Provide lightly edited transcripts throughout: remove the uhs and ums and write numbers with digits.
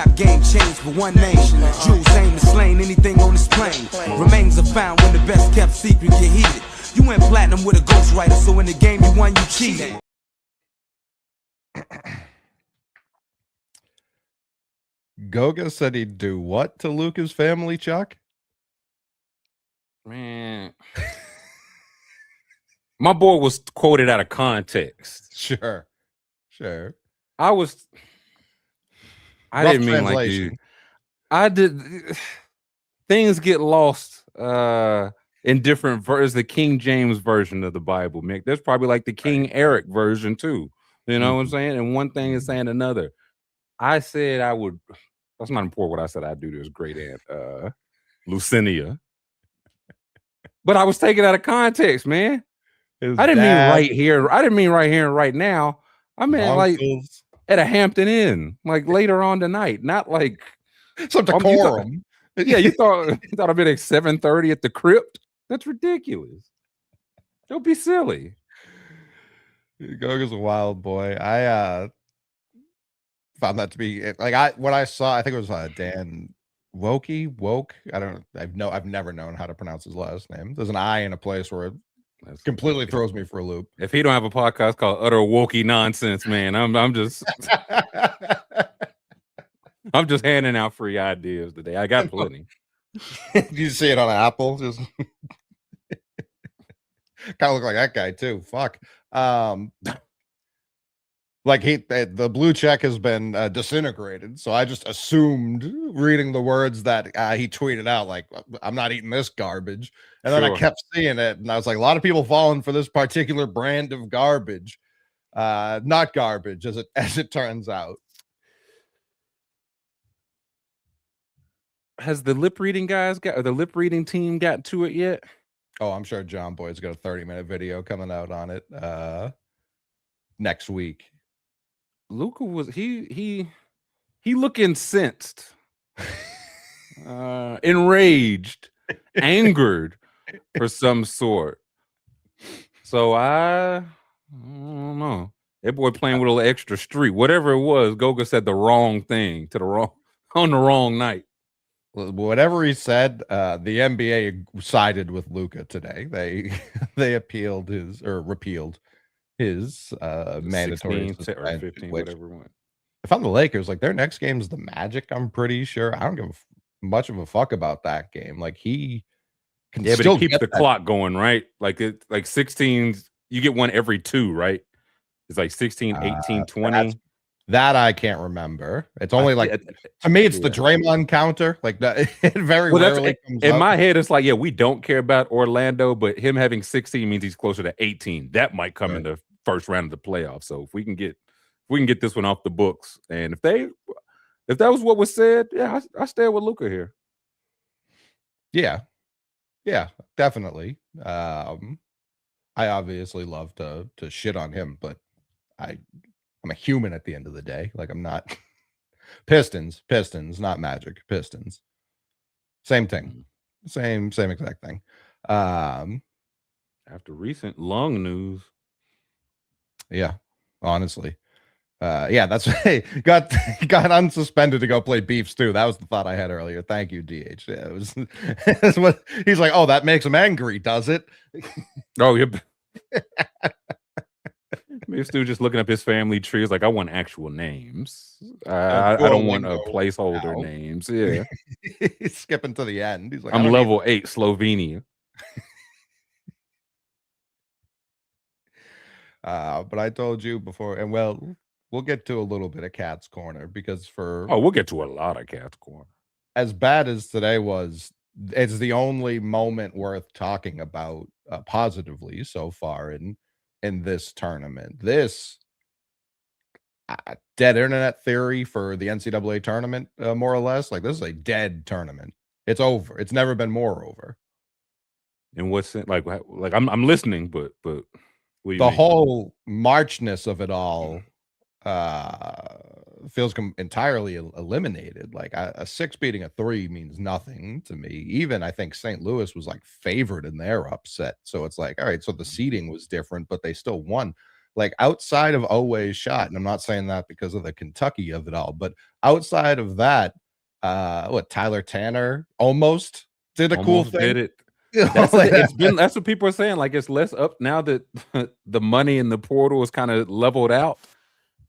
rap game changed for one name. Jules aim is slain, anything on this plane. Remains are found when the best kept secret get heated. You went platinum with a ghostwriter, so in the game you won, you cheated. Goga said he'd do what to Luca's family, Chuck? Man. My boy was quoted out of context. Sure. I didn't mean like you. I did. Things get lost in different versions. The King James version of the Bible, Mick. There's probably like the King Eric version too. You know what I'm saying? And one thing is saying another. I said I would. That's not important what I said I'd do to his great aunt, Lucinia. But I was taken out of context, man. I didn't mean right here. I didn't mean right here and right now. I meant like at a Hampton Inn, like later on tonight, not like some decorum. You thought I'd been at 7:30 at the crypt? That's ridiculous. Don't be silly. Goga's a wild boy. I found that to be like what I saw. I think it was Dan Woke. I've never known how to pronounce his last name. There's an I in a place where it completely throws me for a loop. If he don't have a podcast called Utter Wokey Nonsense, man, I'm just I'm just handing out free ideas today. I got plenty. You see it on Apple? Just kind of look like that guy too. Fuck. Like the blue check has been disintegrated, so I just assumed reading the words that he tweeted out, like I'm not eating this garbage, and then I kept seeing it, and I was like, a lot of people falling for this particular brand of garbage, not garbage as it turns out. Has the lip reading team got to it yet? Oh, I'm sure John Boy's got a 30-minute video coming out on it next week. Luca was he looked incensed, enraged, angered for some sort. So I don't know. That boy playing with a little extra street. Whatever it was, Goga said the wrong thing on the wrong night. Whatever he said, the NBA sided with Luca today. They repealed his mandatory 16 or 15, whatever one. If I'm the Lakers, like their next game is the Magic, I'm pretty sure. I don't give much of a fuck about that game. Like he can still keep the clock going, right? Like 16, you get one every 2, right? It's like 16, 18, 20. That I can't remember. It's only like to me, it's the Draymond counter. Like that, it very rarely comes in my head. It's like, we don't care about Orlando, but him having 16 means he's closer to 18. That might come in the first round of the playoffs. So if we can get this one off the books, and if that was what was said, I stay with Luca here. Yeah, definitely. I obviously love to shit on him, but I'm a human at the end of the day. Like I'm not Pistons, not Magic, Pistons. Same thing. Same exact thing. After recent lung news. Yeah, honestly. That's got unsuspended to go play beef stew. That was the thought I had earlier. Thank you, DH. Yeah, it was that's what he's like, oh, that makes him angry, does it? Oh, yep. Maybe Stu just looking up his family tree is like, I want actual names. I don't want placeholder names. Yeah. He's skipping to the end. He's like, I'm level 8 Slovenia. But I told you before, and we'll get to a little bit of Cat's Corner because we'll get to a lot of Cat's Corner. As bad as today was, it's the only moment worth talking about positively so far in this tournament. This dead internet theory for the NCAA tournament, more or less. Like this is a dead tournament. It's over. It's never been more over. And what's it like? I'm listening, but the whole Marchness of it all feels entirely eliminated. Like a 6 beating a 3 means nothing to me. Even I think St. Louis was like favored in their upset. So it's like, all right, so the seeding was different, but they still won. like outside of Oweh's shot, and I'm not saying that because of the Kentucky of it all, but outside of that, Tyler Tanner almost did a cool Almost thing. did it. You know, That's like it's been that's what people are saying. Like it's less up now that the money in the portal is kind of leveled out.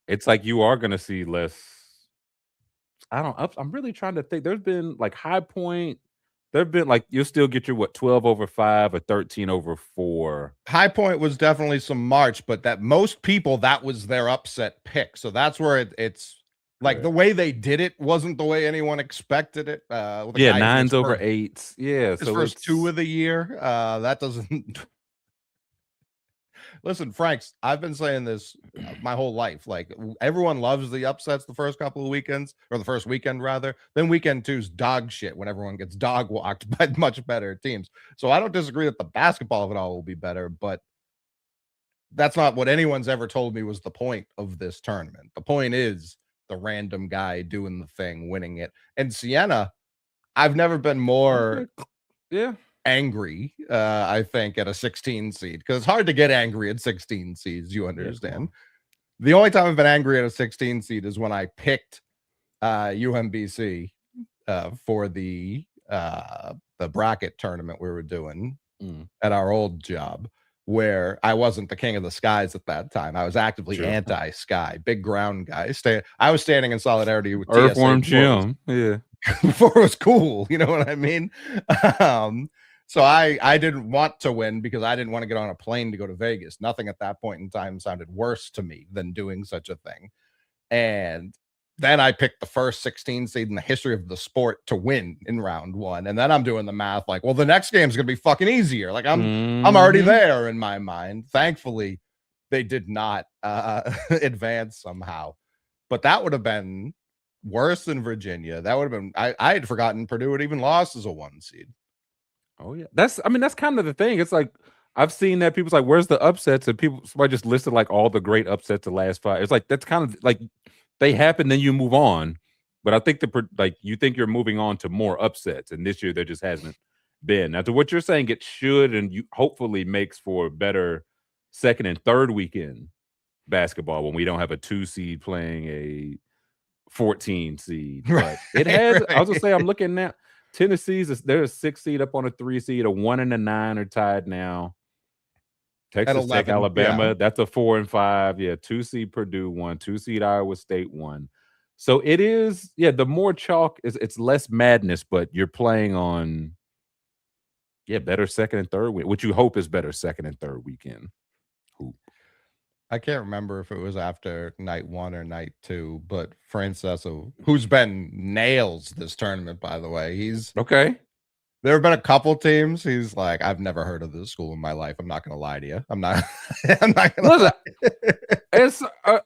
It's like you are gonna see less. I'm really trying to think. There's been like High Point. There've been like you'll still get your 12 over 5 or 13 over 4. High Point was definitely some March, but that most people that was their upset pick. So that's where it's like the way they did it wasn't the way anyone expected it. Yeah, 9s over 8s. Yeah, his so first it's 2 of the year. That doesn't. Listen, Franks, I've been saying this my whole life. Like everyone loves the upsets the first couple of weekends, or the first weekend rather. Then weekend 2's dog shit when everyone gets dog walked by much better teams. So I don't disagree that the basketball of it all will be better, but that's not what anyone's ever told me was the point of this tournament. The point is the random guy doing the thing, winning it. And Sienna, I've never been more angry, I think, at a 16 seed, because it's hard to get angry at 16 seeds, you understand. The only time I've been angry at a 16 seed is when I picked UMBC for the bracket tournament we were doing at our old job, where I wasn't the king of the skies at that time. I was actively anti-sky, big ground guy. I was standing in solidarity with Earthworm Jim. Yeah. Before it was cool, you know what I mean? So I didn't want to win because I didn't want to get on a plane to go to Vegas. Nothing at that point in time sounded worse to me than doing such a thing. And then I picked the first 16 seed in the history of the sport to win in round 1. And then I'm doing the math like, well, the next game's going to be fucking easier. Like I'm already there in my mind. Thankfully, they did not advance somehow. But that would have been worse than Virginia. That would have been I had forgotten Purdue had even lost as a 1 seed. Oh yeah. That's kind of the thing. It's like I've seen that people's like, where's the upsets? And somebody just listed like all the great upsets the last 5. It's like that's kind of like they happen, then you move on. But I think you think you're moving on to more upsets, and this year there just hasn't been. Now, to what you're saying, it should and you hopefully makes for better second and third weekend basketball when we don't have a 2 seed playing a 14 seed. But it has. I was gonna say I'm looking now. Tennessee's there's a 6 seed up on a 3 seed. A 1 and a 9 are tied now. Texas Tech, Alabama, that's a 4 and 5. Yeah, 2 seed Purdue 1, 2 seed Iowa State 1. So it is, the more chalk is it's less madness, but you're playing on better second and third week, which you hope is better second and third weekend. I can't remember if it was after night 1 or night 2, but Francesco, who's been nails this tournament, by the way, he's okay. There have been a couple teams. He's like, I've never heard of this school in my life. I'm not going to lie to you. I'm not going to lie.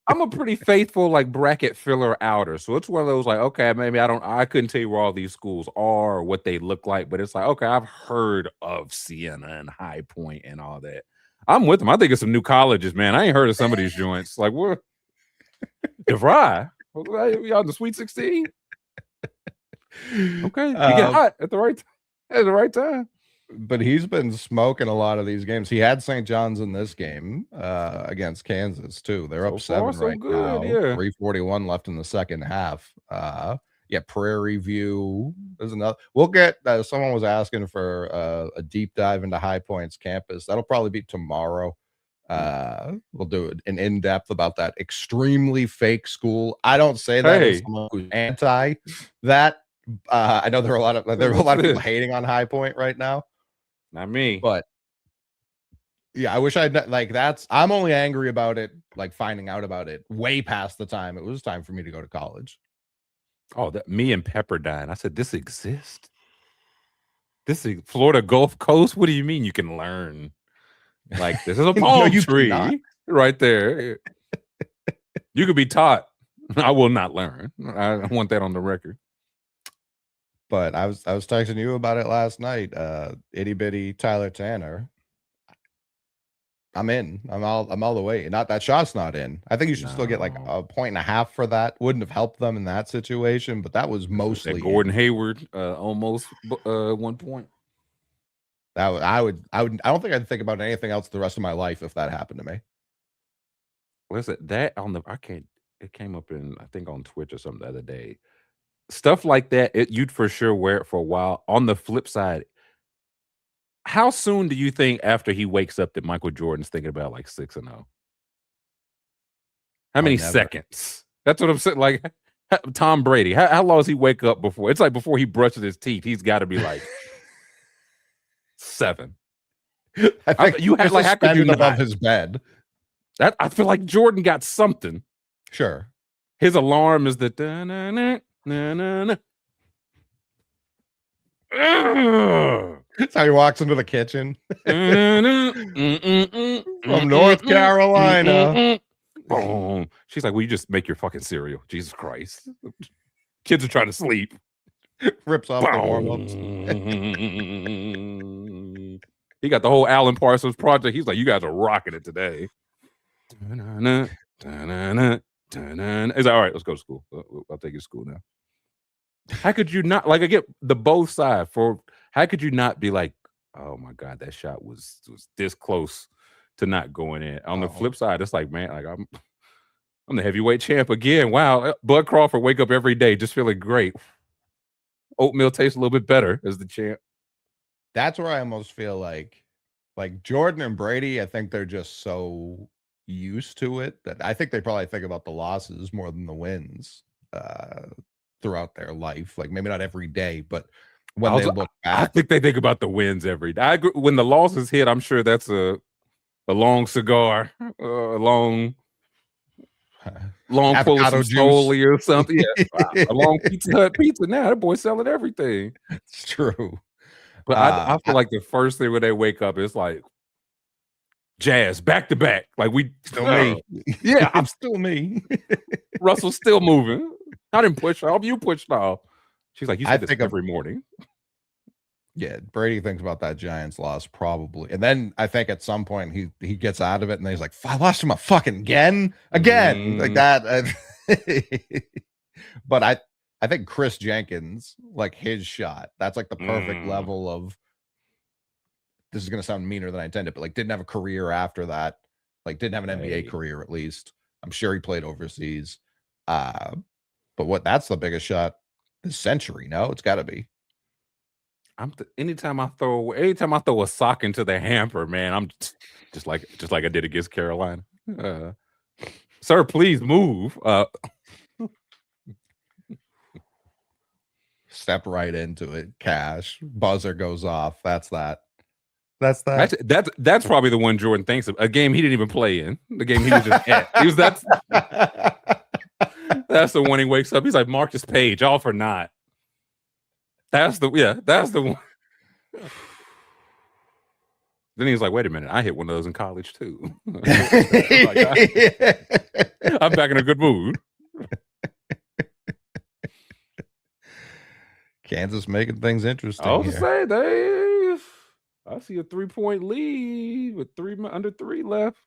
I'm a pretty faithful like bracket filler outer. So it's one of those like, okay, maybe I couldn't tell you where all these schools are or what they look like, but it's like, okay, I've heard of Sienna and High Point and all that. I'm with them. I think it's some new colleges, man. I ain't heard of some of these joints. Like, what? DeVry? Y'all in the Sweet 16? Okay, you get hot at the right time. But he's been smoking a lot of these games. He had St. John's in this game against Kansas too. They're up 7 right now. 3:41 left in the second half. Prairie View. There's another. We'll get. Someone was asking for a deep dive into High Point's campus. That'll probably be tomorrow. We'll do an in-depth about that extremely fake school. I don't say that as someone who's anti that. I know there are a lot of people hating on High Point right now. Not me, but I wish I'd like that's. I'm only angry about it, like finding out about it way past the time it was time for me to go to college. Oh, me and Pepperdine. I said this exists. This is Florida Gulf Coast. What do you mean you can learn? Like this is a palm tree right there. You could be taught. I will not learn. I want that on the record. But I was texting you about it last night. Itty bitty Tyler Tanner. I'm in. I'm all the way. Not that shot's not in. I think you should still get like 1.5 points for that. Wouldn't have helped them in that situation, but that was mostly Gordon Hayward almost 1 point. I don't think I'd think about anything else the rest of my life if that happened to me. Listen, that on the I can't. It came up in I think on Twitch or something the other day. Stuff like that, you'd for sure wear it for a while. On the flip side, how soon do you think after he wakes up that Michael Jordan's thinking about like 6-0? How Oh, many never. seconds? That's what I'm saying. Like Tom Brady, how long does he wake up before? It's like before he brushes his teeth, he's got to be like 7. I think You had like how could you above not? his bed. That I feel like Jordan got something. Sure. His alarm is the da-na-na, na-na-na. That's how he walks into the kitchen from North Carolina. Boom. She's like, "Will you just make your fucking cereal?" Jesus Christ. Kids are trying to sleep. Rips off the warm-ups. He got the whole Alan Parsons project. He's like, "You guys are rocking it today." Da-na-na, da-na-na, da-na-na. He's like, "All right, let's go to school. I'll take you to school now." How could you not like? I get the both sides for. How could you not be like, "Oh my god, that shot was this close to not going in"? On the flip side, it's like, man, like I'm the heavyweight champ again. Wow, Bud Crawford wake up every day just feeling great. Oatmeal tastes a little bit better as the champ. That's where I almost feel like Jordan and Brady, I think they're just so used to it that I think they probably think about the losses more than the wins throughout their life. Like maybe not every day, but when they look back. I think they think about the wins every day. I agree. When the losses hit, I'm sure that's a long cigar, a long pull of some Stoli or something. Yeah, a long Pizza Hut pizza. Now that boy's selling everything. It's true. But I feel like the first thing when they wake up is like Jazz back to back. Like we still me. Yeah, I'm still me. Russell's still moving. I didn't push off. You pushed off. She's like, you say this every morning. Yeah, Brady thinks about that Giants loss probably, and then I think at some point he gets out of it, and then he's like, "I lost him a fucking again, like that." But I think Chris Jenkins, like his shot, that's like the perfect level of. This is gonna sound meaner than I intended, but like didn't have a career after that, like didn't have an NBA career at least. I'm sure he played overseas, but that's the biggest shot this century. No, it's got to be. Anytime I throw a sock into the hamper, man, I'm just like I did against Carolina. Sir, please move. Step right into it. Cash buzzer goes off. That's that. That's probably the one Jordan thinks of. A game he didn't even play in. The game he was just at. That's the one he wakes up. He's like Marcus Page, all for not. That's the one. Then he's like, wait a minute, I hit one of those in college too. I'm back in a good mood. Kansas making things interesting. I was saying I see a 3-point lead with under 3 left.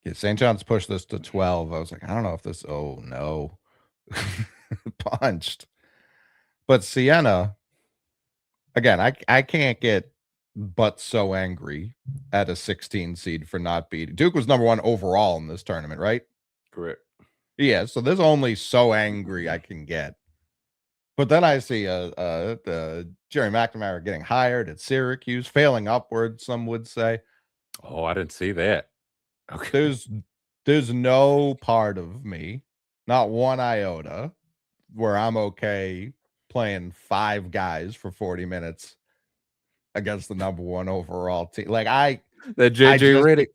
Yeah, St. John's pushed this to 12. I was like, I don't know if this. Oh no, punched. But Sienna, again, I can't get but so angry at a 16 seed for not beating. Duke was number 1 overall in this tournament, right? Correct. Yeah, so there's only so angry I can get. But then I see the Jerry McNamara getting hired at Syracuse, failing upward, some would say. Oh, I didn't see that. Okay. There's no part of me, not one iota, where I'm okay playing 5 guys for 40 minutes against the number 1 overall team. Like that JJ Redick.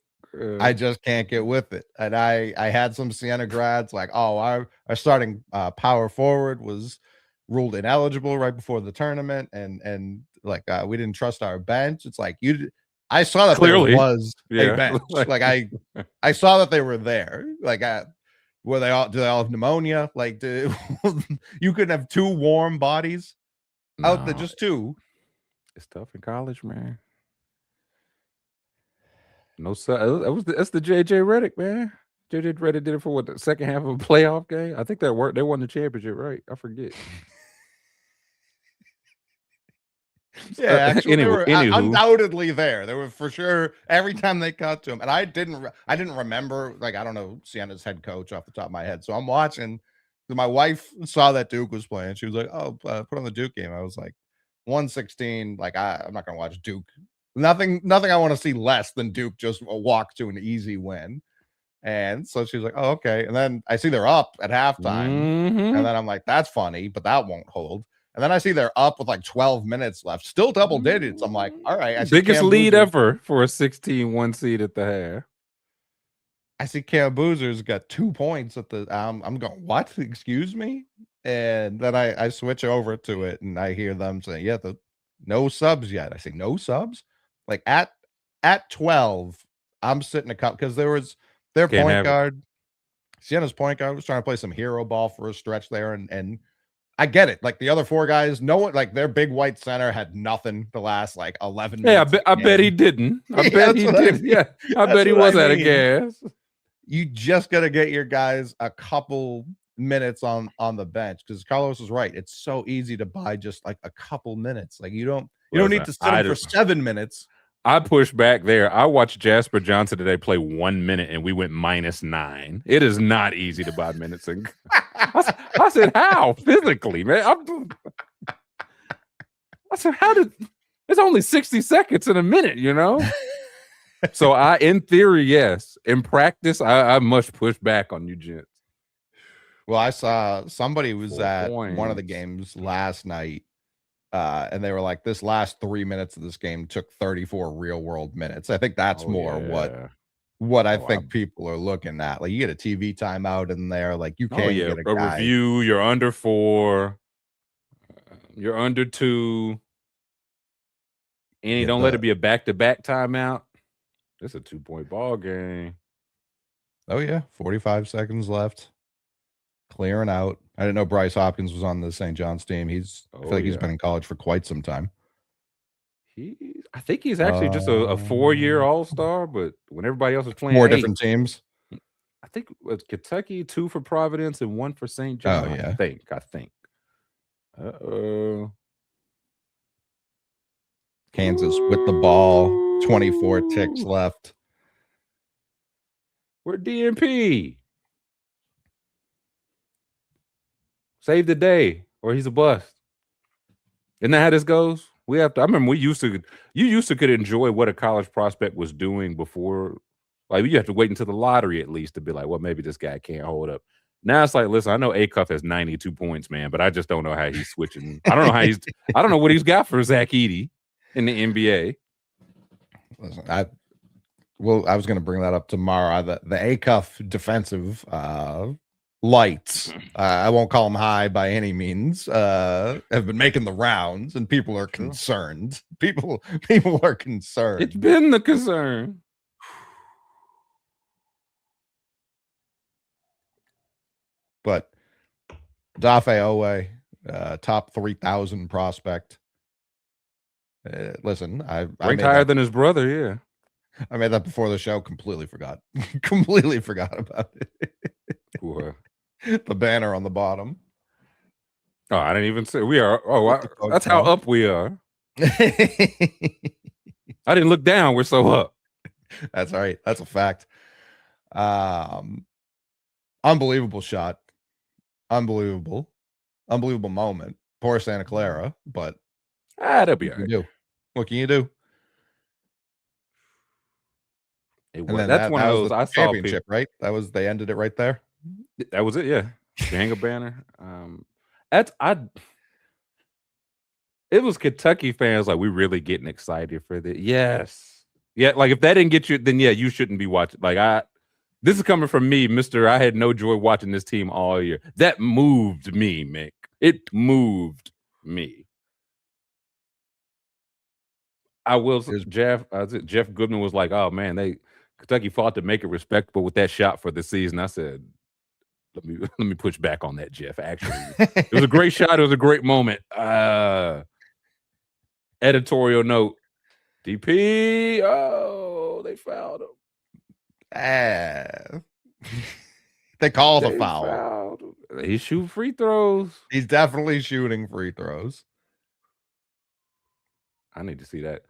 I just can't get with it. And I had some Sienna grads like, oh, our starting power forward was ruled ineligible right before the tournament, and like we didn't trust our bench. It's like I saw that clearly there was a bench. Like I saw that they were there. Like do they all have pneumonia? Like you couldn't have 2 warm bodies out there, just 2. It's tough in college, man. No, sir. That's the JJ Redick, man. JJ Redick did it for the second half of a playoff game. I think that worked. They won the championship, right? I forget. Yeah, actually, they were anywho, undoubtedly there. They were for sure every time they cut to him, and I didn't remember. Like, I don't know Sienna's head coach off the top of my head, so I'm watching. My wife saw that Duke was playing. She was like, "Oh, put on the Duke game." I was like, 116. Like, I'm not gonna watch Duke. Nothing I want to see less than Duke just walk to an easy win. And so she was like, "Oh, okay." And then I see they're up at halftime, and then I'm like, "That's funny, but that won't hold." And then I see they're up with like 12 minutes left, still double digits. I'm like, all right. I see biggest Cam lead Boozer. ever for a 16-1 seed at the half. I see Cam Boozer's got 2 points at the. I'm going, what? Excuse me. And then I switch over to it, and I hear them say, "Yeah, no subs yet." I say, "No subs." Like at 12, I'm sitting a cup because there was their Can't point have it. guard. Sienna's point guard was trying to play some hero ball for a stretch there, and I get it. Like the other 4 guys, no one, like their big white center had nothing the last like 11 Yeah, minutes. I bet he didn't. I Yeah, bet he that's what I did. mean. Yeah, I That's bet he what I was out of mean. gas. You just got to get your guys a couple minutes on the bench, because Carlos is right. It's so easy to buy just like a couple minutes. Like you don't need to sit them for 7 minutes. I pushed back there. I watched Jasper Johnson today play 1 minute, and we went -9. It is not easy to buy minutes. And I said, how physically, man? I said, how did? It's only 60 seconds in a minute, you know. So in theory, yes. In practice, I must push back on you, gents. Well, I saw somebody was 4 at points. one of the games last night. And they were like, this last 3 minutes of this game took 34 real world minutes. I think that's what I think people are looking at. Like you get a TV timeout in there, like you can't get a guy. Review. You're under 4. You're under 2. Don't let it be a back-to-back timeout. It's a 2-point ball game. Oh yeah, 45 seconds left. Clearing out. I didn't know Bryce Hopkins was on the St. John's team. I feel like he's been in college for quite some time. I think he's actually just a 4-year All-Star, but when everybody else is playing 4 different teams. I think it was Kentucky, 2 for Providence, and 1 for St. John. Oh, yeah. I think. Kansas with the ball. 24 ticks left. We're DMP. Save the day, or he's a bust. Isn't that how this goes? I remember you used to could enjoy what a college prospect was doing before. Like you have to wait until the lottery at least to be like, well, maybe this guy can't hold up. Now it's like, listen, I know Acuff has 92 points, man, but I just don't know how he's switching. I don't know what he's got for Zach Edey in the NBA. Listen, I was going to bring that up tomorrow. The Acuff defensive lights, I won't call them high by any means, have been making the rounds, and people are concerned. People are concerned. It's been the concern. But Dafe Owe, top 3,000 prospect. Listen, ranked higher than his brother. Yeah, I made that before the show. Completely forgot about it. The banner on the bottom. Oh, I didn't even say we are. Oh, that's how up we are. I didn't look down. We're so up. That's all right. That's a fact. Unbelievable shot. Unbelievable moment. Poor Santa Clara, but that'll be all right. What can you do? That's one of those I saw championship, right? They ended it right there. That was it, yeah. Hang a banner. It was Kentucky fans like we really getting excited for this. Yes. Yeah, like if that didn't get you, then yeah, you shouldn't be watching. Like this is coming from me, Mr. I had no joy watching this team all year. That moved me, Mick. It moved me. I will. Jeff Goodman was like, "Oh man, Kentucky fought to make it respectable with that shot for the season." I said, "Let me push back on that, Jeff. Actually, it was a great shot. It was a great moment." Editorial note: DP. Oh, they fouled him. They called a foul. He's shooting free throws. He's definitely shooting free throws. I need to see that.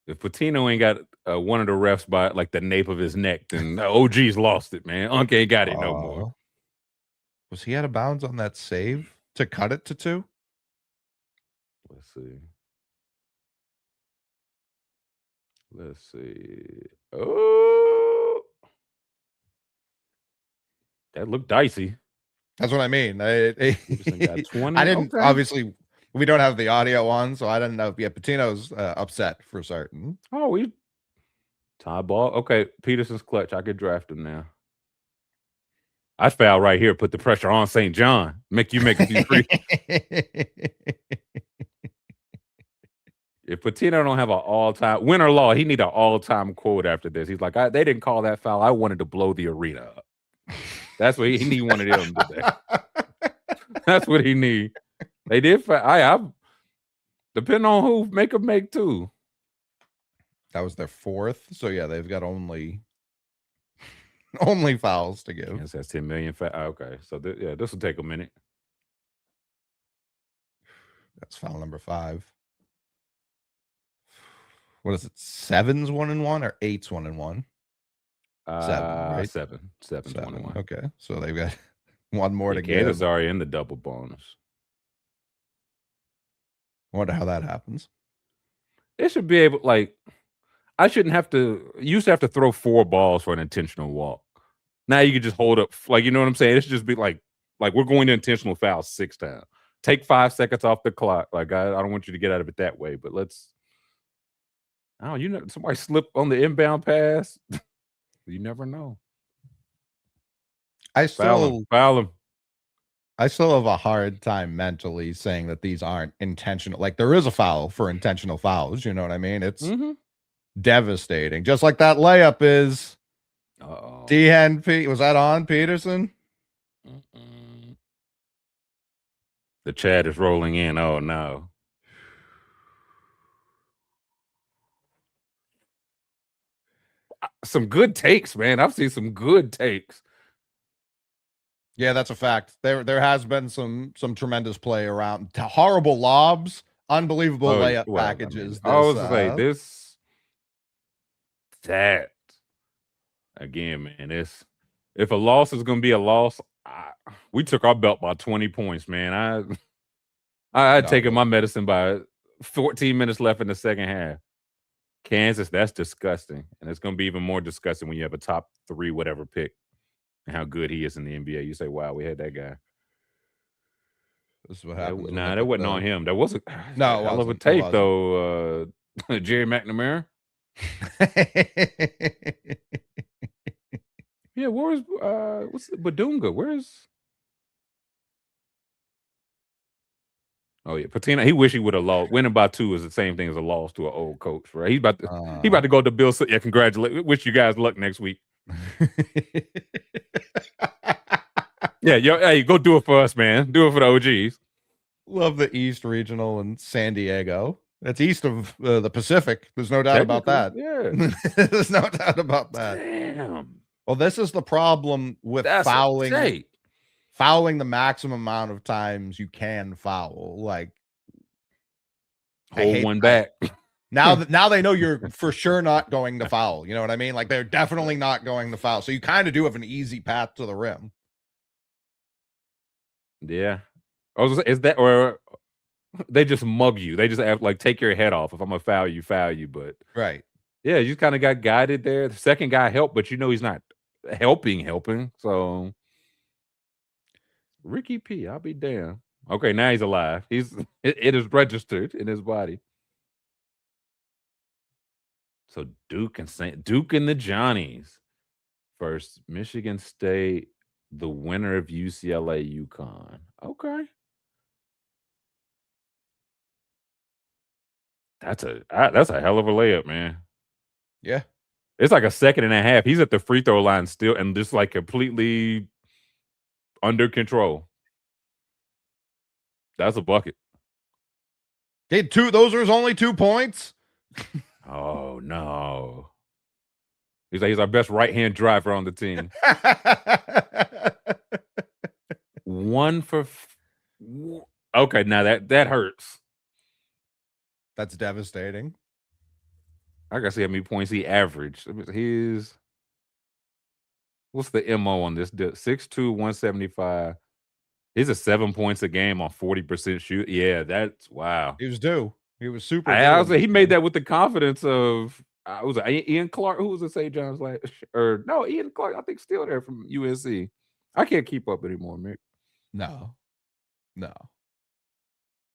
If Patino ain't got one of the refs by like the nape of his neck, then OG's lost it, man. Unc ain't got it no more. Was he out of bounds on that save to cut it to 2? Let's see. Let's see. Oh, that looked dicey. That's what I mean. Peterson got 20. I didn't, Okay. obviously, we don't have the audio on, so I didn't know. Yeah, Patino's upset for certain. Oh, we tie ball. Okay, Peterson's clutch. I could draft him now. I foul right here. Put the pressure on St. John. Make a few free. If Patino don't have an all-time win or law, he need an all-time quote after this. He's like, they didn't call that foul. I wanted to blow the arena up. That's what he need. One of them today. That's what he need. They did. I depending on who make them make 2. That was their 4th. So yeah, they've got only fouls to give. Yes, that's 10 million. Okay, so this will take a minute. That's foul number 5. What is it? 7's 1-1 or 8's 1-1? 7, right? 7. 7's 1-1. Okay, so they've got one more to give. Kansas already in the double bonus. I wonder how that happens. It should be able, like, I shouldn't have to. You used to have to throw 4 balls for an intentional walk. Now you can just hold up, like, you know what I'm saying? It should just be like we're going to intentional foul 6 times. Take 5 seconds off the clock. Like, I don't want you to get out of it that way, but let's. Oh, somebody slip on the inbound pass. You never know. Foul him. I still have a hard time mentally saying that these aren't intentional. Like, there is a foul for intentional fouls. You know what I mean? It's devastating. Just like that layup is. DNP. Was that on Peterson? The chat is rolling in. Oh, no. Some good takes, man. I've seen some good takes. Yeah, that's a fact. There has been some tremendous play around. Horrible lobs, unbelievable layup packages. I was say that again, man. If a loss is going to be a loss, we took our belt by 20 points, man. I taken my medicine by 14 minutes left in the second half. Kansas, that's disgusting. And it's going to be even more disgusting when you have a top 3 whatever pick and how good he is in the NBA. You say, wow, we had that guy. This is what happened. Nah, that wasn't on him. That wasn't. No, hell of a take, though. Jerry McNamara. Yeah, where's what's Badunga? Where's Oh yeah, Patino. He wish he would have lost. Winning by 2 is the same thing as a loss to an old coach, right? He about to go to Bill. Yeah, congratulate. Wish you guys luck next week. Yeah, hey, go do it for us, man. Do it for the OGs. Love the East Regional in San Diego. That's east of the Pacific. There's no doubt about that. Yeah, there's no doubt about that. Damn. Well, this is the problem with fouling. Fouling the maximum amount of times you can foul. Like, hold one back. Now they know you're for sure not going to foul. You know what I mean? Like, they're definitely not going to foul. So you kind of do have an easy path to the rim. Yeah. Is that, or they just mug you? They just have, like, take your head off. If I'm gonna foul you. But right. Yeah, you kind of got guided there. The second guy helped, but he's not helping. So Ricky P, I'll be damned. Okay, now he's alive. It is registered in his body. So Duke and the Johnnies. First, Michigan State, the winner of UCLA UConn. Okay. That's a hell of a layup, man. Yeah. It's like a second and a half. He's at the free throw line still and just like completely under control. That's a bucket. Okay, those are only 2 points. Oh no. He's our best right-hand driver on the team. 1 for okay, now that hurts. That's devastating. I gotta see how many points he averaged. What's the MO on this? 6'2", 175. He's a 7 points a game on 40% shoot. Yeah, that's wow. He was due. He was super. I was he made that with the confidence of was it Ian Clark? Who was it? St. John's or no, Ian Clark. I think still there from UNC. I can't keep up anymore, Mick. No.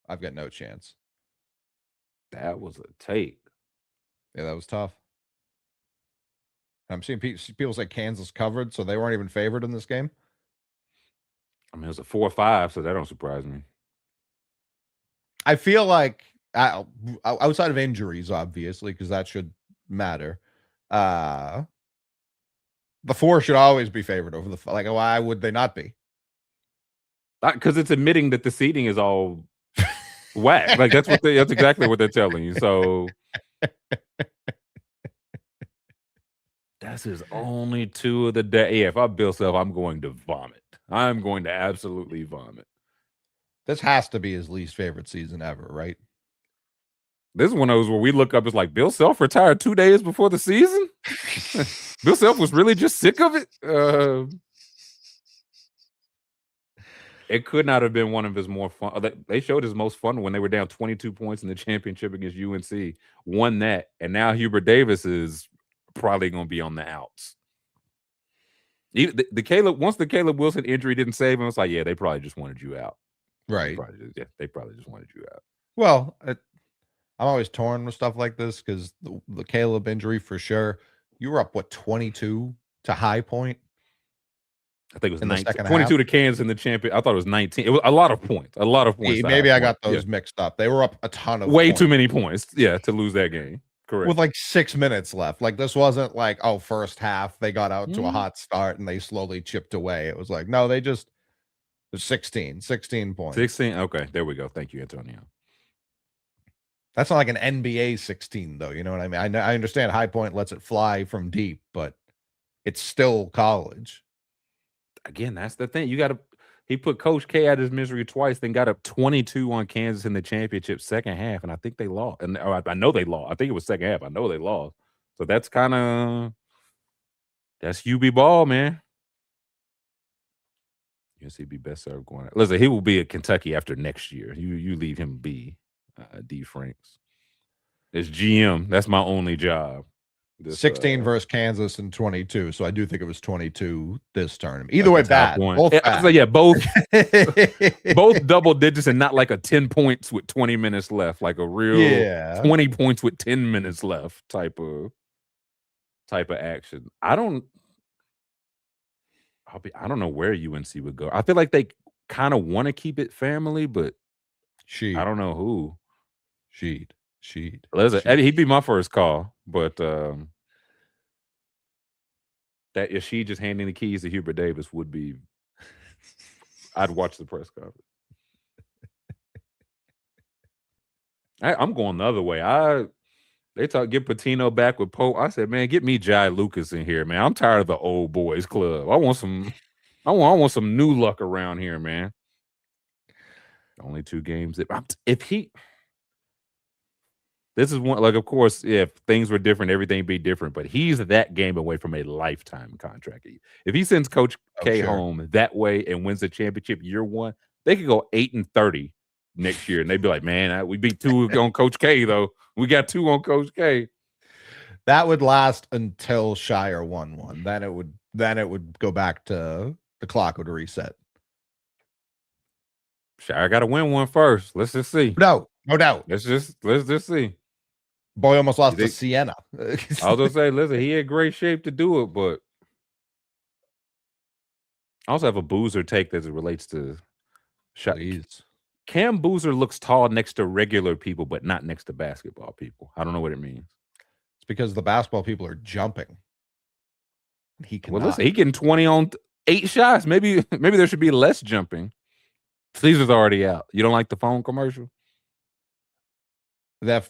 I've got no chance. That was a take. Yeah, that was tough. I'm seeing people say Kansas covered, so they weren't even favored in this game. I mean, it was a 4-5, so that don't surprise me. I feel like outside of injuries, obviously, because that should matter. The 4 should always be favored over the like. Why would they not be? Because it's admitting that the seating is all whack. Like that's exactly what they're telling you. So that's his only 2 of the day. Yeah, if I'm Bill Self, I'm going to vomit. I'm going to absolutely vomit. This has to be his least favorite season ever, right? This is one of those where we look up. It's like Bill Self retired 2 days before the season. Bill Self was really just sick of it. It could not have been one of his more fun. They showed his most fun when they were down 22 points in the championship against UNC. Won that, and now Hubert Davis is probably going to be on the outs. Once the Caleb Wilson injury didn't save him, it's like, yeah, they probably just wanted you out. Right. They probably just wanted you out. Well, I'm always torn with stuff like this because the Caleb injury for sure. You were up 22 to High Point. I think it was 19, 22 to Kansas in the champion. I thought it was 19. It was a lot of points. A lot of points. Maybe I got those mixed up. They were up a ton of way too many points. Yeah, to lose that game. Correct. With like 6 minutes left. Like this wasn't like, first half they got out to a hot start and they slowly chipped away. It was like, no, they just 16 points. 16. Okay, there we go. Thank you, Antonio. That's not like an NBA 16 though. You know what I mean? I understand High Point lets it fly from deep, but it's still college. Again, that's the thing. He put Coach K out of his misery twice, then got up 22 on Kansas in the championship second half, and I think they lost. And I know they lost. I think it was second half. I know they lost. So that's UB ball, man. UNC be best served going out. Listen, he will be at Kentucky after next year. You leave him be, D. Franks. It's GM. That's my only job. 16 versus Kansas and 22. So I do think it was 22 this tournament. Either way, bad. Both bad. Both double digits and not like a 10 points with 20 minutes left, like a real 20 points with 10 minutes left type of action. I don't know where UNC would go. I feel like they kind of want to keep it family, but I don't know who. She'd. He'd be my first call, but that if she just handing the keys to Hubert Davis would be, I'd watch the press conference. I'm going the other way. They get Patino back with Pope. I said, man, get me Jai Lucas in here, man. I'm tired of the old boys club. I want some new luck around here, man. Only 2 games. This is one, like, of course, if things were different, everything be different. But he's that game away from a lifetime contract. If he sends Coach K home that way and wins the championship year 1, they could go 8-30 next year, and they'd be like, "Man, we beat 2 on Coach K, though. We got 2 on Coach K." That would last until Shire won 1. Then it would go back to the clock would reset. Shire got to win 1 first. Let's just see. No doubt. Let's just see. Boy almost lost to Sienna. I was gonna say, listen, he in great shape to do it, but I also have a Boozer take as it relates to shot. Cam Boozer looks tall next to regular people, but not next to basketball people. I don't know what it means. It's because the basketball people are jumping. He can. Well, listen, he getting 20 on 8 shots. Maybe there should be less jumping. Caesar's already out. You don't like the phone commercial? They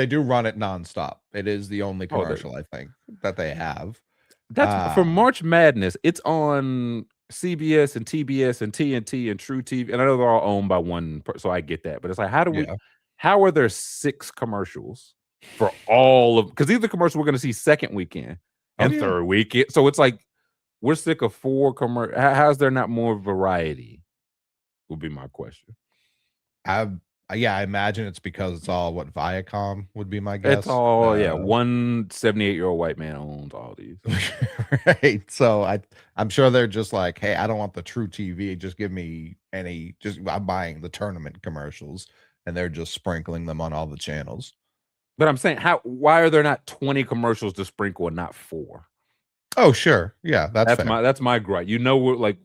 do run it nonstop. It is the only commercial I think that they have. That's for March Madness. It's on CBS and TBS and TNT and True TV, and I know they're all owned by one, so I get that. But it's like, how how are there 6 commercials for all of? Because these are the commercials we're going to see second weekend and third weekend. So it's like we're sick of 4 commercials. How's there not more variety? Would be my question. I imagine it's because it's all what Viacom would be my guess. It's all one 78-year-old white man owns all these. Right. So I'm sure they're just like, hey, I don't want the true TV. Just give me I'm buying the tournament commercials, and they're just sprinkling them on all the channels. But I'm saying, why are there not 20 commercials to sprinkle and not 4? Oh, sure. Yeah, that's fair. That's my gripe. We're like,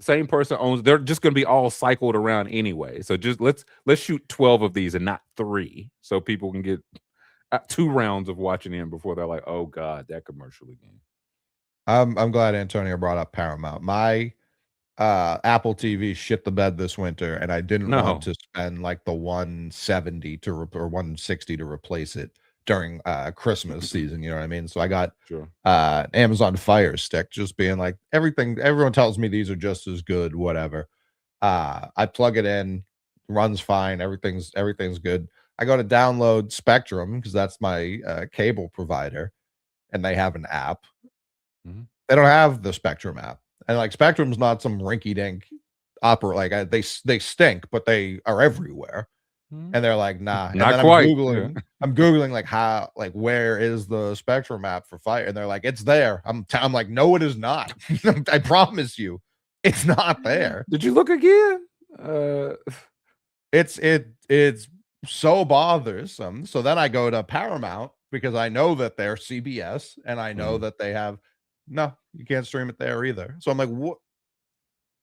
same person owns, they're just going to be all cycled around anyway. So just let's shoot 12 of these and not 3, so people can get 2 rounds of watching in before they're like, oh God, that commercial again. I'm glad Antonio brought up Paramount. My Apple TV shit the bed this winter, and I didn't want to spend like the $170 or $160 to replace it during Christmas season. You know what I mean? So I got Amazon Fire Stick, just being like, everyone tells me these are just as good, whatever. I plug it in, runs fine, everything's good. I go to download Spectrum because that's my cable provider, and they have an app. They don't have the Spectrum app, and like Spectrum's not some rinky-dink opera. Like they stink, but they are everywhere. And they're like, nah. Not quite. I'm Googling like where is the Spectrum app for Fire? And they're like, it's there. I'm like, no, it is not. I promise you, it's not there. Did you look again? It's so bothersome. So then I go to Paramount because I know that they're CBS, and I know that they have you can't stream it there either. So I'm like, what?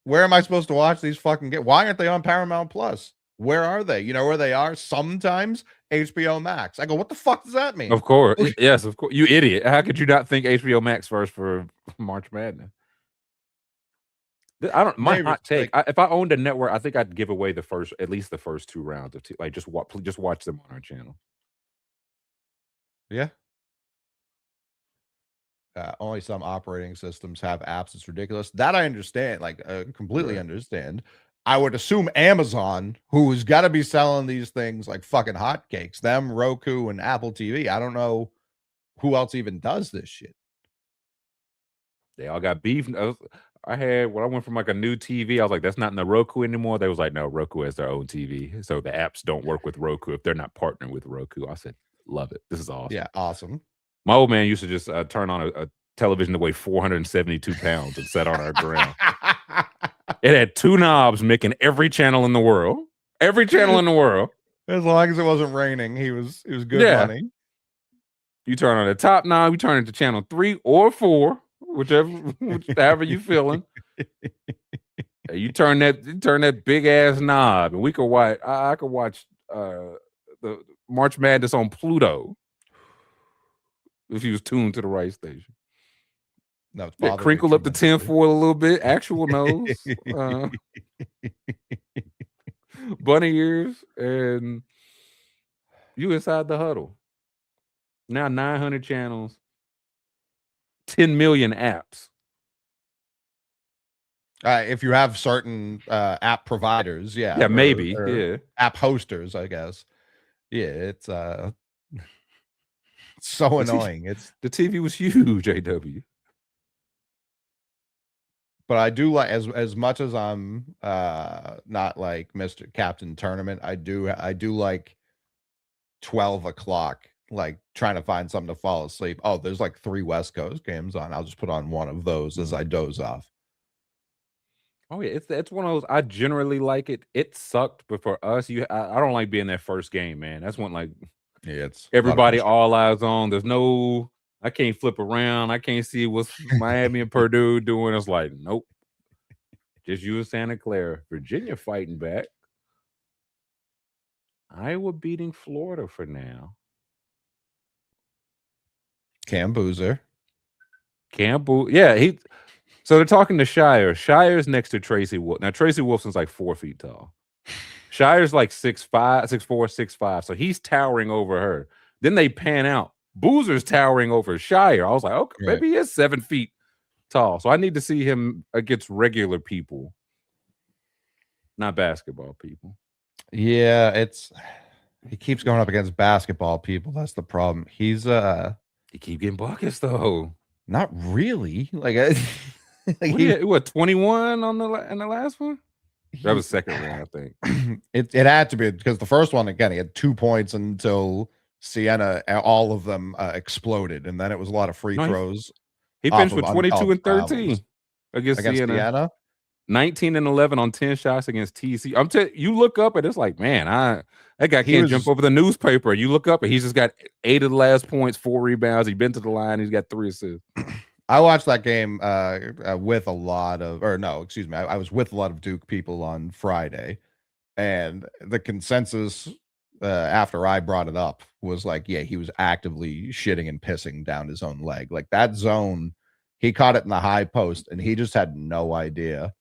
Where am I supposed to watch these fucking games? Why aren't they on Paramount Plus? Where are they? You know where they are? Sometimes HBO Max. I go, what the fuck does that mean? Of course. Yes, of course. You idiot. How could you not think HBO Max first for March Madness? My hot take. If I owned a network, I think I'd give away at least the first 2 rounds of like just watch them on our channel. Yeah. Only some operating systems have apps. It's ridiculous. That I understand. Like, completely understand. I would assume Amazon, who's got to be selling these things like fucking hotcakes, them, Roku, and Apple TV. I don't know who else even does this shit. They all got beef. When I went from like a new TV, I was like, that's not in the Roku anymore. They was like, no, Roku has their own TV. So the apps don't work with Roku if they're not partnering with Roku. I said, love it. This is awesome. Yeah, awesome. My old man used to just turn on a television to weigh 472 pounds and set on our ground. It had 2 knobs making every channel in the world. Every channel in the world. As long as it wasn't raining, he was good money. You turn on the top knob, you turn it to channel 3 or 4, however you feeling. You turn that big ass knob, and we could watch. I could watch the March Madness on Pluto if he was tuned to the right station. No, crinkle up the tinfoil a little bit. Actual nose, bunny ears, and you inside the huddle. Now 900 channels, 10 million apps. If you have certain app providers, maybe, app hosters, I guess. Yeah, it's so annoying. The TV was huge, AW. But I do like, as much as I'm not like Mr. Captain Tournament, I do like 12 o'clock, like trying to find something to fall asleep. Oh, there's like 3 West Coast games on. I'll just put on one of those as I doze off. Oh yeah, it's one of those. I generally like it. It sucked, but for us, I don't like being that first game, man. That's when like it's everybody all eyes on. There's no, I can't flip around. I can't see what's Miami and Purdue doing. It's like, nope. Just you and Santa Clara. Virginia fighting back. Iowa beating Florida for now. Cam Boozer. Yeah, so they're talking to Shire. Shire's next to Tracy Wolf. Now, Tracy Wilson's like 4 feet tall. Shire's like 6'5", 6'4", 6'5". So he's towering over her. Then they pan out. Boozer's towering over Shire. I was like, okay, maybe he is 7 feet tall. So I need to see him against regular people, not basketball people. Yeah, He keeps going up against basketball people. That's the problem. He's He keep getting buckets though. not really like, What 21 on in the last one? That was second one, I think. It had to be because the first one again he had 2 points until Sienna, all of them exploded, and then it was a lot of free throws. He finished with 22 and 13 against Sienna. 19 and 11 on 10 shots against TC. I'm telling you, look up and it's like, man, that guy can't jump over the newspaper. You look up and he's just got 8 of the last points, 4 rebounds. He's been to the line. He's got 3 assists. I watched that game with a lot of, I was with a lot of Duke people on Friday, and the consensus after I brought it up was like, yeah, he was actively shitting and pissing down his own leg. Like that zone, he caught it in the high post, and he just had no idea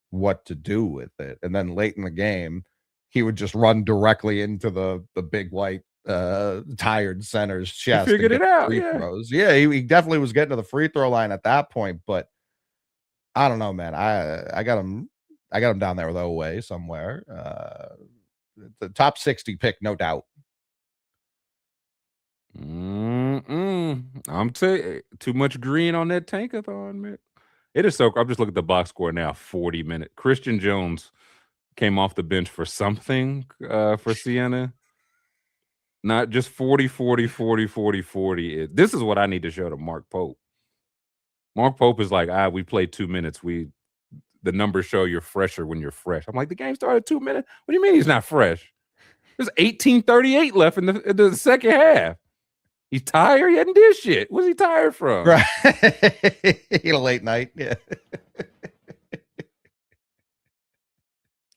what to do with it. And then late in the game, he would just run directly into the big white tired center's chest. He figured it out. Yeah, he definitely was getting to the free throw line at that point, but I don't know, man. I got him down there with Oway somewhere. The top 60 pick, no doubt. I'm telling you, too much green on that tankathon, man. It is so. I'm just looking at the box score now. 40 minutes. Christian Jones came off the bench for something for Sienna. Not just 40, 40, 40, 40, 40. This is what I need to show to Mark Pope. Mark Pope is like, we played 2 minutes. The numbers show you're fresher when you're fresh. I'm like, the game started 2 minutes. What do you mean he's not fresh? There's 18:38 left in the second half. He's tired. He hadn't did shit. What's he tired from? Right. He had a late night. Yeah.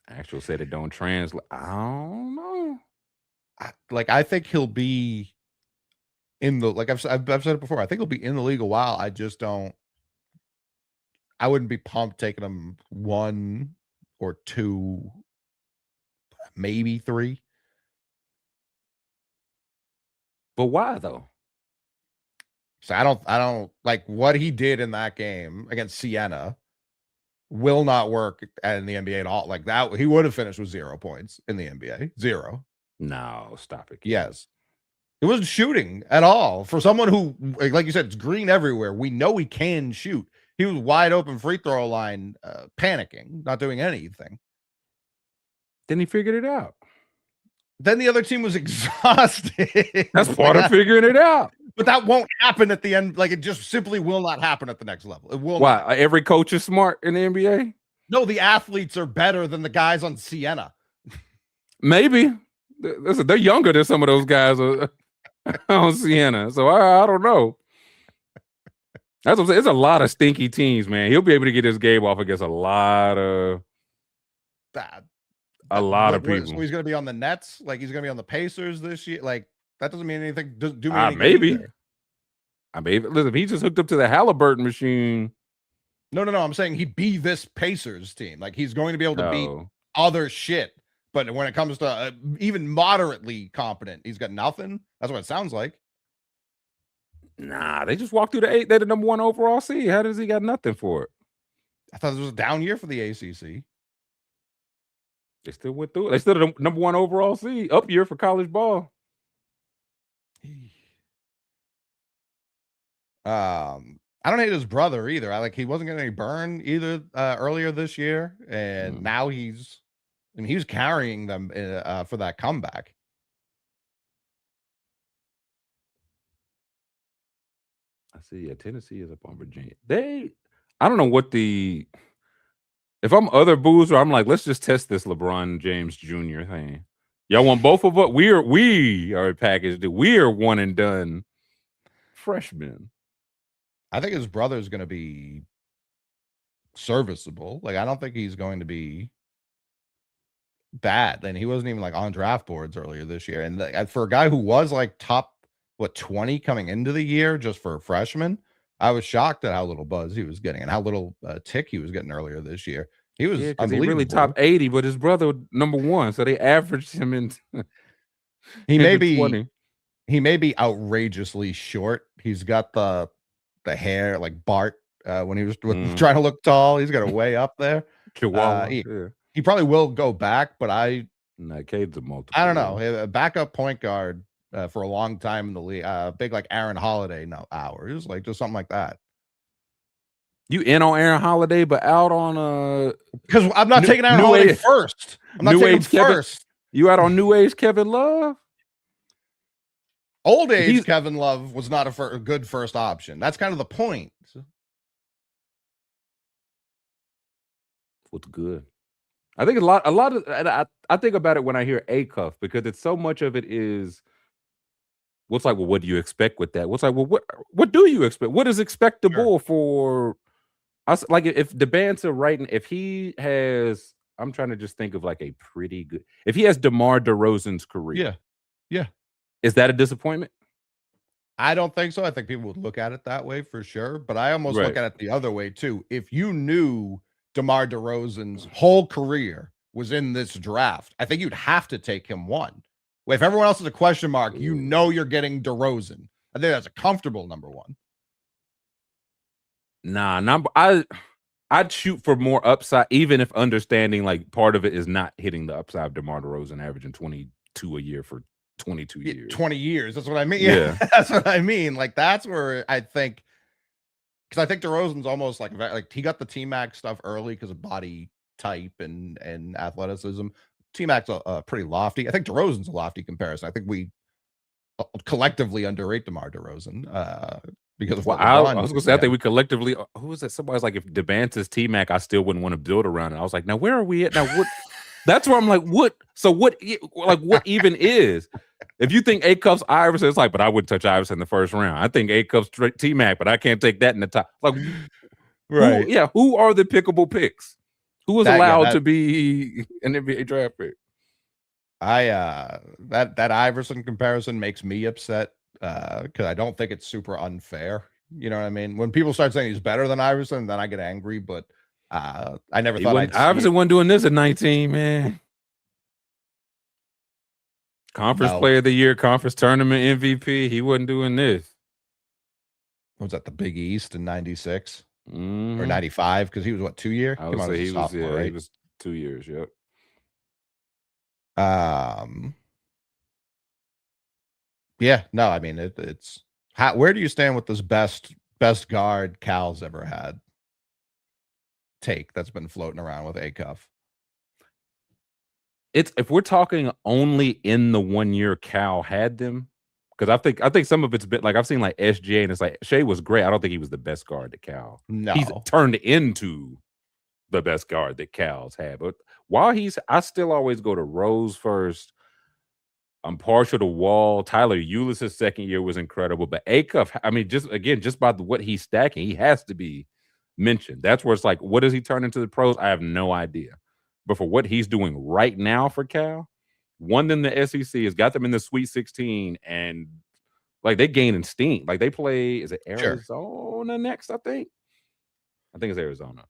Actual said it don't translate. I don't know. I think he'll be in the, like I've said it before, I think he'll be in the league a while. I wouldn't be pumped taking him 1 or 2, maybe 3. But why though? So I don't like what he did in that game against Sienna will not work in the NBA at all. Like that, he would have finished with 0 points in the NBA. 0. No, stop it. Yes. He wasn't shooting at all. For someone who, like you said, it's green everywhere. We know he can shoot. He was wide open free throw line, panicking, not doing anything. Then he figured it out. Then the other team was exhausted. That's part of figuring it out. But that won't happen at the end. Like, it just simply will not happen at the next level. It will Why? not. Every coach is smart in the NBA? No, the athletes are better than the guys on Sienna. Maybe. They're younger than some of those guys on Sienna. So I don't know. That's what I'm saying. It's a lot of stinky teams, man. He'll be able to get his game off against a lot of people. So he's going to be on the Nets. Like, he's going to be on the Pacers this year. Like, that doesn't mean anything. Doesn't do me anything. Maybe. Listen, if he just hooked up to the Halliburton machine. No. I'm saying he'd be this Pacers team. Like, he's going to be able to beat other shit. But when it comes to even moderately competent, he's got nothing. That's what it sounds like. Nah, they just walked through the 8. They're the number 1 overall seed. How does he got nothing for it? I thought this was a down year for the ACC. They still went through it. They still the number 1 overall seed. Up year for college ball. I don't hate his brother either. He wasn't getting any burn either earlier this year, and now he was carrying them for that comeback. I see. Yeah, Tennessee is up on Virginia. I don't know what if I'm other boozer, I'm like, let's just test this LeBron James Jr. thing. Y'all want both of us? We are packaged. We are one and done freshmen. I think his brother's going to be serviceable. Like, I don't think he's going to be bad. And he wasn't even on draft boards earlier this year. And for a guy who was top 20 coming into the year just for a freshman, I was shocked at how little buzz he was getting and how little tick he was getting earlier this year. He was unbelievable. He really top 80, but his brother number 1, so they averaged him into. He may be outrageously short. He's got the hair like Bart when he was trying to look tall. He's got a way up there. Chihuahua. He probably will go back, but I No, Cade's a multiple. I don't know. A backup point guard for a long time in the league. Big like Aaron Holiday, hours, like just something like that. You in on Aaron Holiday, but out on because I'm not taking Aaron Holiday first. I'm not taking him first. You out on new age Kevin Love? Old age Kevin Love was not a good first option. That's kind of the point. What's good? I think a lot of, and I think about it when I hear A-Cuff, because it's so much of it is what's like, well, what do you expect with that? What's like, well, what do you expect? What is expectable for us? Like if the bands are writing, if he has, I'm trying to just think of like a pretty good, if he has DeMar DeRozan's career. Yeah. Is that a disappointment? I don't think so. I think people would look at it that way for sure. But I almost look at it the other way too. If you knew DeMar DeRozan's whole career was in this draft, I think you'd have to take him one. If everyone else is a question mark, you know you're getting DeRozan. I think that's a comfortable number one. Nah, I'd shoot for more upside, even if understanding like part of it is not hitting the upside of DeMar DeRozan averaging 22 a year for 22 years. 20 years. That's what I mean. Yeah. That's what I mean. Like that's where I think, because I think DeRozan's almost like he got the T-Mac stuff early because of body type and athleticism. T-Mac's pretty lofty. I think DeRozan's a lofty comparison. I think we collectively underrate DeMar DeRozan because of I was gonna say, I think we collectively, who was that? Somebody's like, if DeBance is T-Mac, I still wouldn't want to build around it. I was like, now where are we at? Now what? That's where I'm like, what? So what? Like, what even is? If you think A-Cuff's Iverson, it's like, but I wouldn't touch Iverson in the first round. I think A-Cuff's T-Mac, but I can't take that in the top. Like, right? Who are the pickable picks? Who is allowed to be an NBA draft pick? That Iverson comparison makes me upset because I don't think it's super unfair. You know what I mean? When people start saying he's better than Iverson, then I get angry. But I never thought Iverson wasn't doing this at 19, man. Conference Player of the Year, Conference Tournament MVP. He wasn't doing this. What was that, the Big East in 96 or 95? Because he was what, 2 years? I would say he was, right? He was 2 years. Yep. Yeah, no, I mean it's where do you stand with this best guard Cal's ever had take that's been floating around with A-Cuff? It's, if we're talking only in the 1 year Cal had them, because I think some of it's been like I've seen like SGA, and it's like Shea was great. I don't think he was the best guard that Cal. No, he's turned into the best guard that Cal's had. But while I still always go to Rose first. I'm partial to Wall. Tyler Ulis' second year was incredible, but A-Cuff, I mean, just by what he's stacking, he has to be mentioned. That's where it's like, what does he turn into the pros? I have no idea. But for what he's doing right now for Cal, won them the SEC, has got them in the Sweet 16, and like they gaining steam. Like they play, is it Arizona next? I think it's Arizona.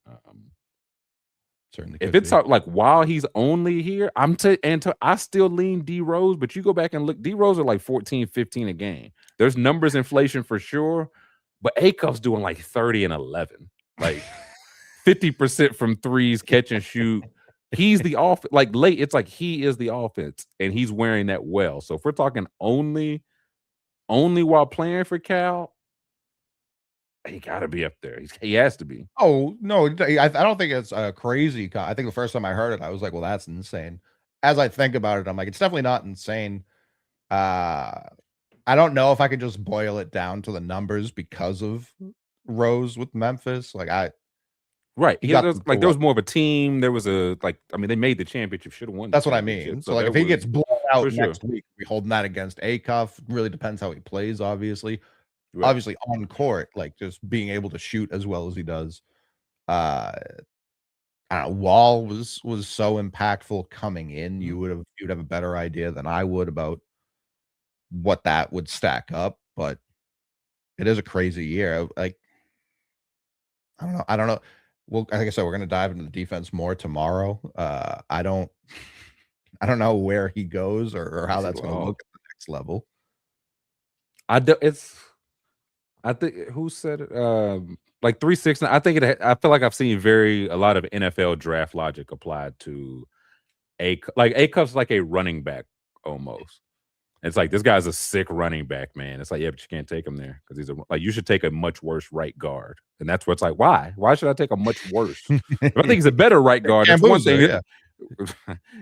Certainly, if it's like while he's only here, I still lean D Rose, but you go back and look, D Rose are like 14, 15 a game. There's numbers inflation for sure, but A-Cuff's doing like 30 and 11, like 50% from threes, catch and shoot. He's the offense, like late. It's like he is the offense, and he's wearing that well. So if we're talking only while playing for Cal, he got to be up there. He has to be. Oh no, I don't think it's crazy. I think the first time I heard it, I was like, "Well, that's insane." As I think about it, I'm like, "It's definitely not insane." I don't know if I could just boil it down to the numbers because of Rose with Memphis. Like right. There was more of a team. There was they made the championship. Should have won. That's what I mean. So like, if he gets blown out next week, we holding that against A-Cuff. Really depends how he plays, obviously. Right. Obviously on court, like just being able to shoot as well as he does. I don't know, Wall was so impactful coming in. You'd have a better idea than I would about what that would stack up, but it is a crazy year. Like I don't know. Well, like I said, we're gonna dive into the defense more tomorrow. I don't know where he goes or how that's gonna look at the next level. I think who said it? Like 369. I feel like I've seen a lot of NFL draft logic applied to A Cuff's like a running back almost. It's like this guy's a sick running back, man. It's like, yeah, but you can't take him there because he's you should take a much worse right guard. And that's what's like, why? Why should I take a much worse? If I think he's a better right guard, it's one thing. Yeah.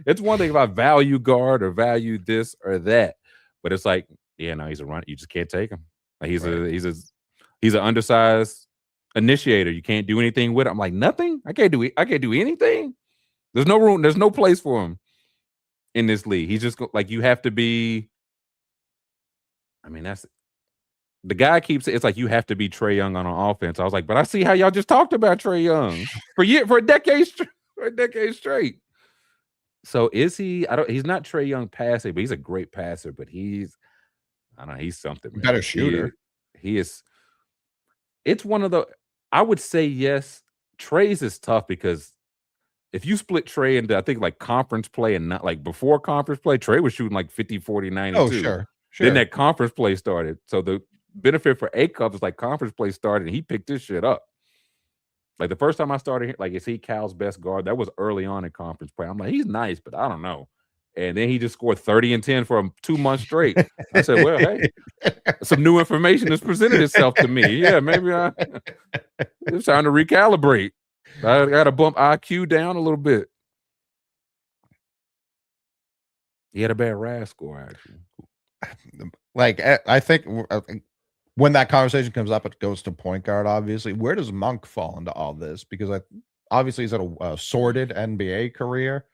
It's one thing if I value guard or value this or that. But it's like, yeah, no, he's a run. You just can't take him. Like he's an undersized initiator. You can't do anything with him. I'm like, nothing? I can't do anything. There's no room, there's no place for him in this league. He's just like, you have to be. I mean, that's the guy keeps it's like you have to be Trae Young on an offense. I was like, but I see how y'all just talked about Trae Young for a decade straight. So is he? He's not Trae Young passing, but he's a great passer. But he's something, man. Better shooter. He is. It's one of the. I would say yes. Trae's is tough because if you split Trae into, I think, like conference play and not like before conference play, Trae was shooting like 50, 40, 92. Oh, sure. Then that conference play started. So the benefit for A-Cup is like conference play started and he picked this shit up. Like the first time I started, like, is he Cal's best guard? That was early on in conference play. I'm like, he's nice, but I don't know. And then he just scored 30 and 10 for 2 months straight. I said, well, hey, some new information has presented itself to me. Yeah, maybe it's time to recalibrate. I got to bump IQ down a little bit. He had a bad RAS score, actually. Like, I think when that conversation comes up, it goes to point guard, obviously. Where does Monk fall into all this? Because obviously he's had a sordid NBA career.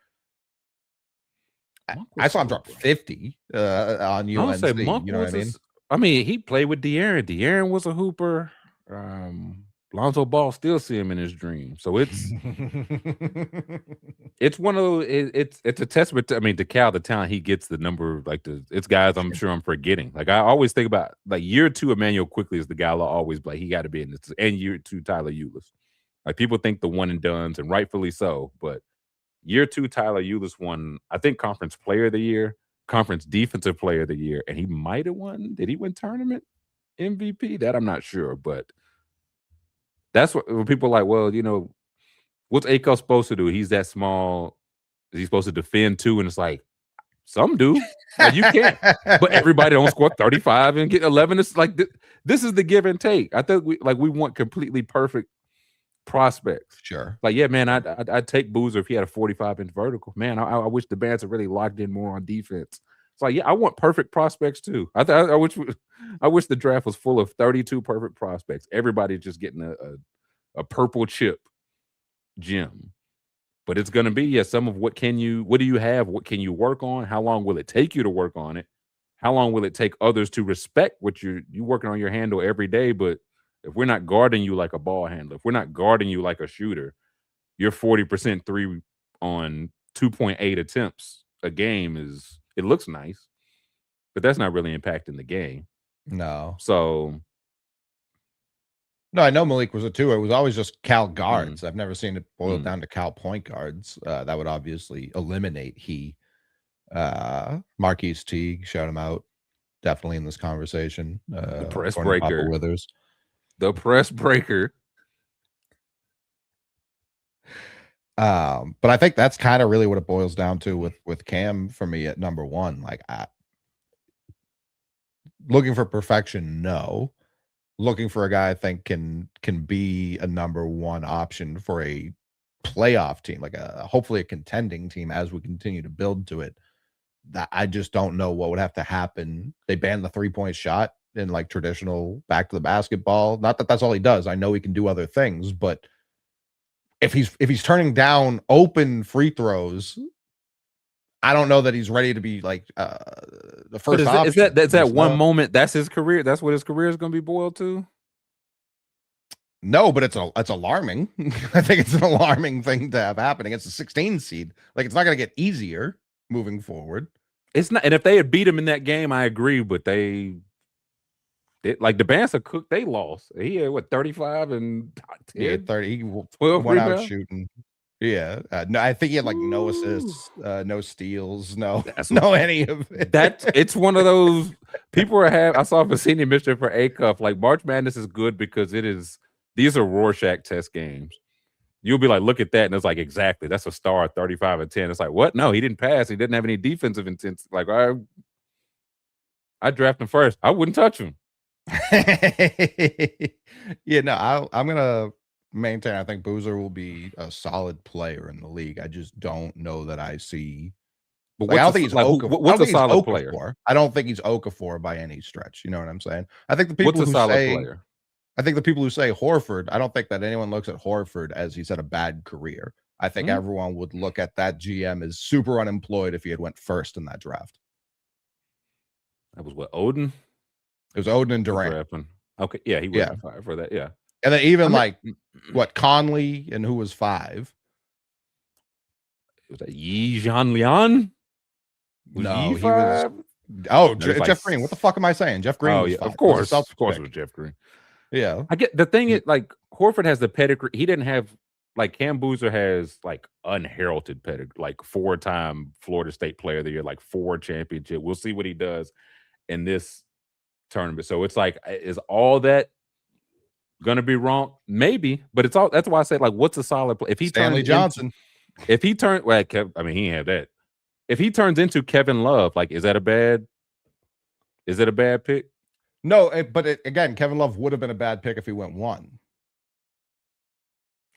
I saw him drop 50 on UNC. Say Monk, you know what I mean? I mean, he played with De'Aaron. De'Aaron was a hooper. Lonzo Ball still see him in his dream. So it's one of those. It's a testament to Cal, the talent he gets, the number of it's guys I'm sure I'm forgetting. Like I always think about like year 2 Emmanuel Quickly is the guy I'll always like he got to be in this, and year 2 Tyler Ulis. Like people think the one and dones, and rightfully so, but year 2 Tyler Ulis won, I think, Conference Player of the Year, Conference Defensive Player of the Year, and he might have won. Did he win tournament MVP? That I'm not sure, but that's what when people are like, well, you know, what's A-Cup supposed to do? He's that small. Is he supposed to defend too? And it's like, some do. Like, you can't. But everybody don't score 35 and get 11. It's like this is the give and take. I think we want completely perfect prospects. Sure. Like, yeah, man, I'd take Boozer if he had a 45-inch vertical. Man, I wish the bands had really locked in more on defense. It's like, yeah, I want perfect prospects too. I wish the draft was full of 32 perfect prospects. Everybody's just getting a purple chip gem. But it's gonna be some of what do you have? What can you work on? How long will it take you to work on it? How long will it take others to respect what you working on your handle every day? But if we're not guarding you like a ball handler, if we're not guarding you like a shooter, your 40% 3 on 2.8 attempts a game it looks nice, but that's not really impacting the game. No. So no, I know Malik was a 2. It was always just Cal guards. I've never seen it boiled down to Cal point guards. That would obviously eliminate Marquise Teague, shout him out, definitely in this conversation. The press breaker. Withers. The press breaker. But I think that's kind of really what it boils down to with Cam for me at number 1. Like, looking for perfection, no. Looking for a guy I think can be a number 1 option for a playoff team, like hopefully a contending team as we continue to build to it. That I just don't know what would have to happen. They banned the 3-point shot in like traditional back to the basketball. Not that that's all he does. I know he can do other things, but if he's turning down open free throws, I don't know that he's ready to be like the first option. Is that one moment? That's his career. That's what his career is going to be boiled to. No, but it's alarming. I think it's an alarming thing to have happening. It's a 16 seed. Like, it's not going to get easier moving forward. It's not. And if they had beat him in that game, I agree. But like the Bansa Cook, they lost. He had 35 and 10? Yeah, 30. He 12 went out rebounds? shooting. Yeah, no, I think he had like no assists, no steals, no any of it. It's one of those people I saw a senior mission for A-Cup. Like March Madness is good because these are Rorschach test games. You'll be like, look at that, and it's like exactly that's a star, 35 and 10. It's like what? No, he didn't pass. He didn't have any defensive intent. Like I draft him first. I wouldn't touch him. Yeah, no, I'm gonna maintain. I think Boozer will be a solid player in the league. I just don't know that I see. But Like, I don't think he's what's a solid player? I don't think he's Okafor by any stretch. You know what I'm saying? I think the people What's a who solid say, player? I think the people who say Horford, I don't think that anyone looks at Horford as he's had a bad career. I think everyone would look at that GM as super unemployed if he had went first in that draft. That was what, Odin? It was Odin and Durant. Okay, yeah, he would have fired for that. Yeah, and then even what Conley and who was 5? Was that Yi Jianlian? No, he was. Oh, Jeff Green. What the fuck am I saying? Jeff Green. Oh, was yeah, 5. of course, it was Jeff Green. Yeah, I get the thing is like Horford has the pedigree. He didn't have like Cam Boozer has like unheralded pedigree, like 4-time Florida State Player of the Year, like 4 championship. We'll see what he does in this tournament. So it's like, is all that gonna be wrong? Maybe, but it's all. That's why I say like, what's a solid play? If he Stanley Johnson, if he turned, well, I mean, he didn't have that. If he turns into Kevin Love, like, is it a bad pick? No, again, Kevin Love would have been a bad pick if he went 1.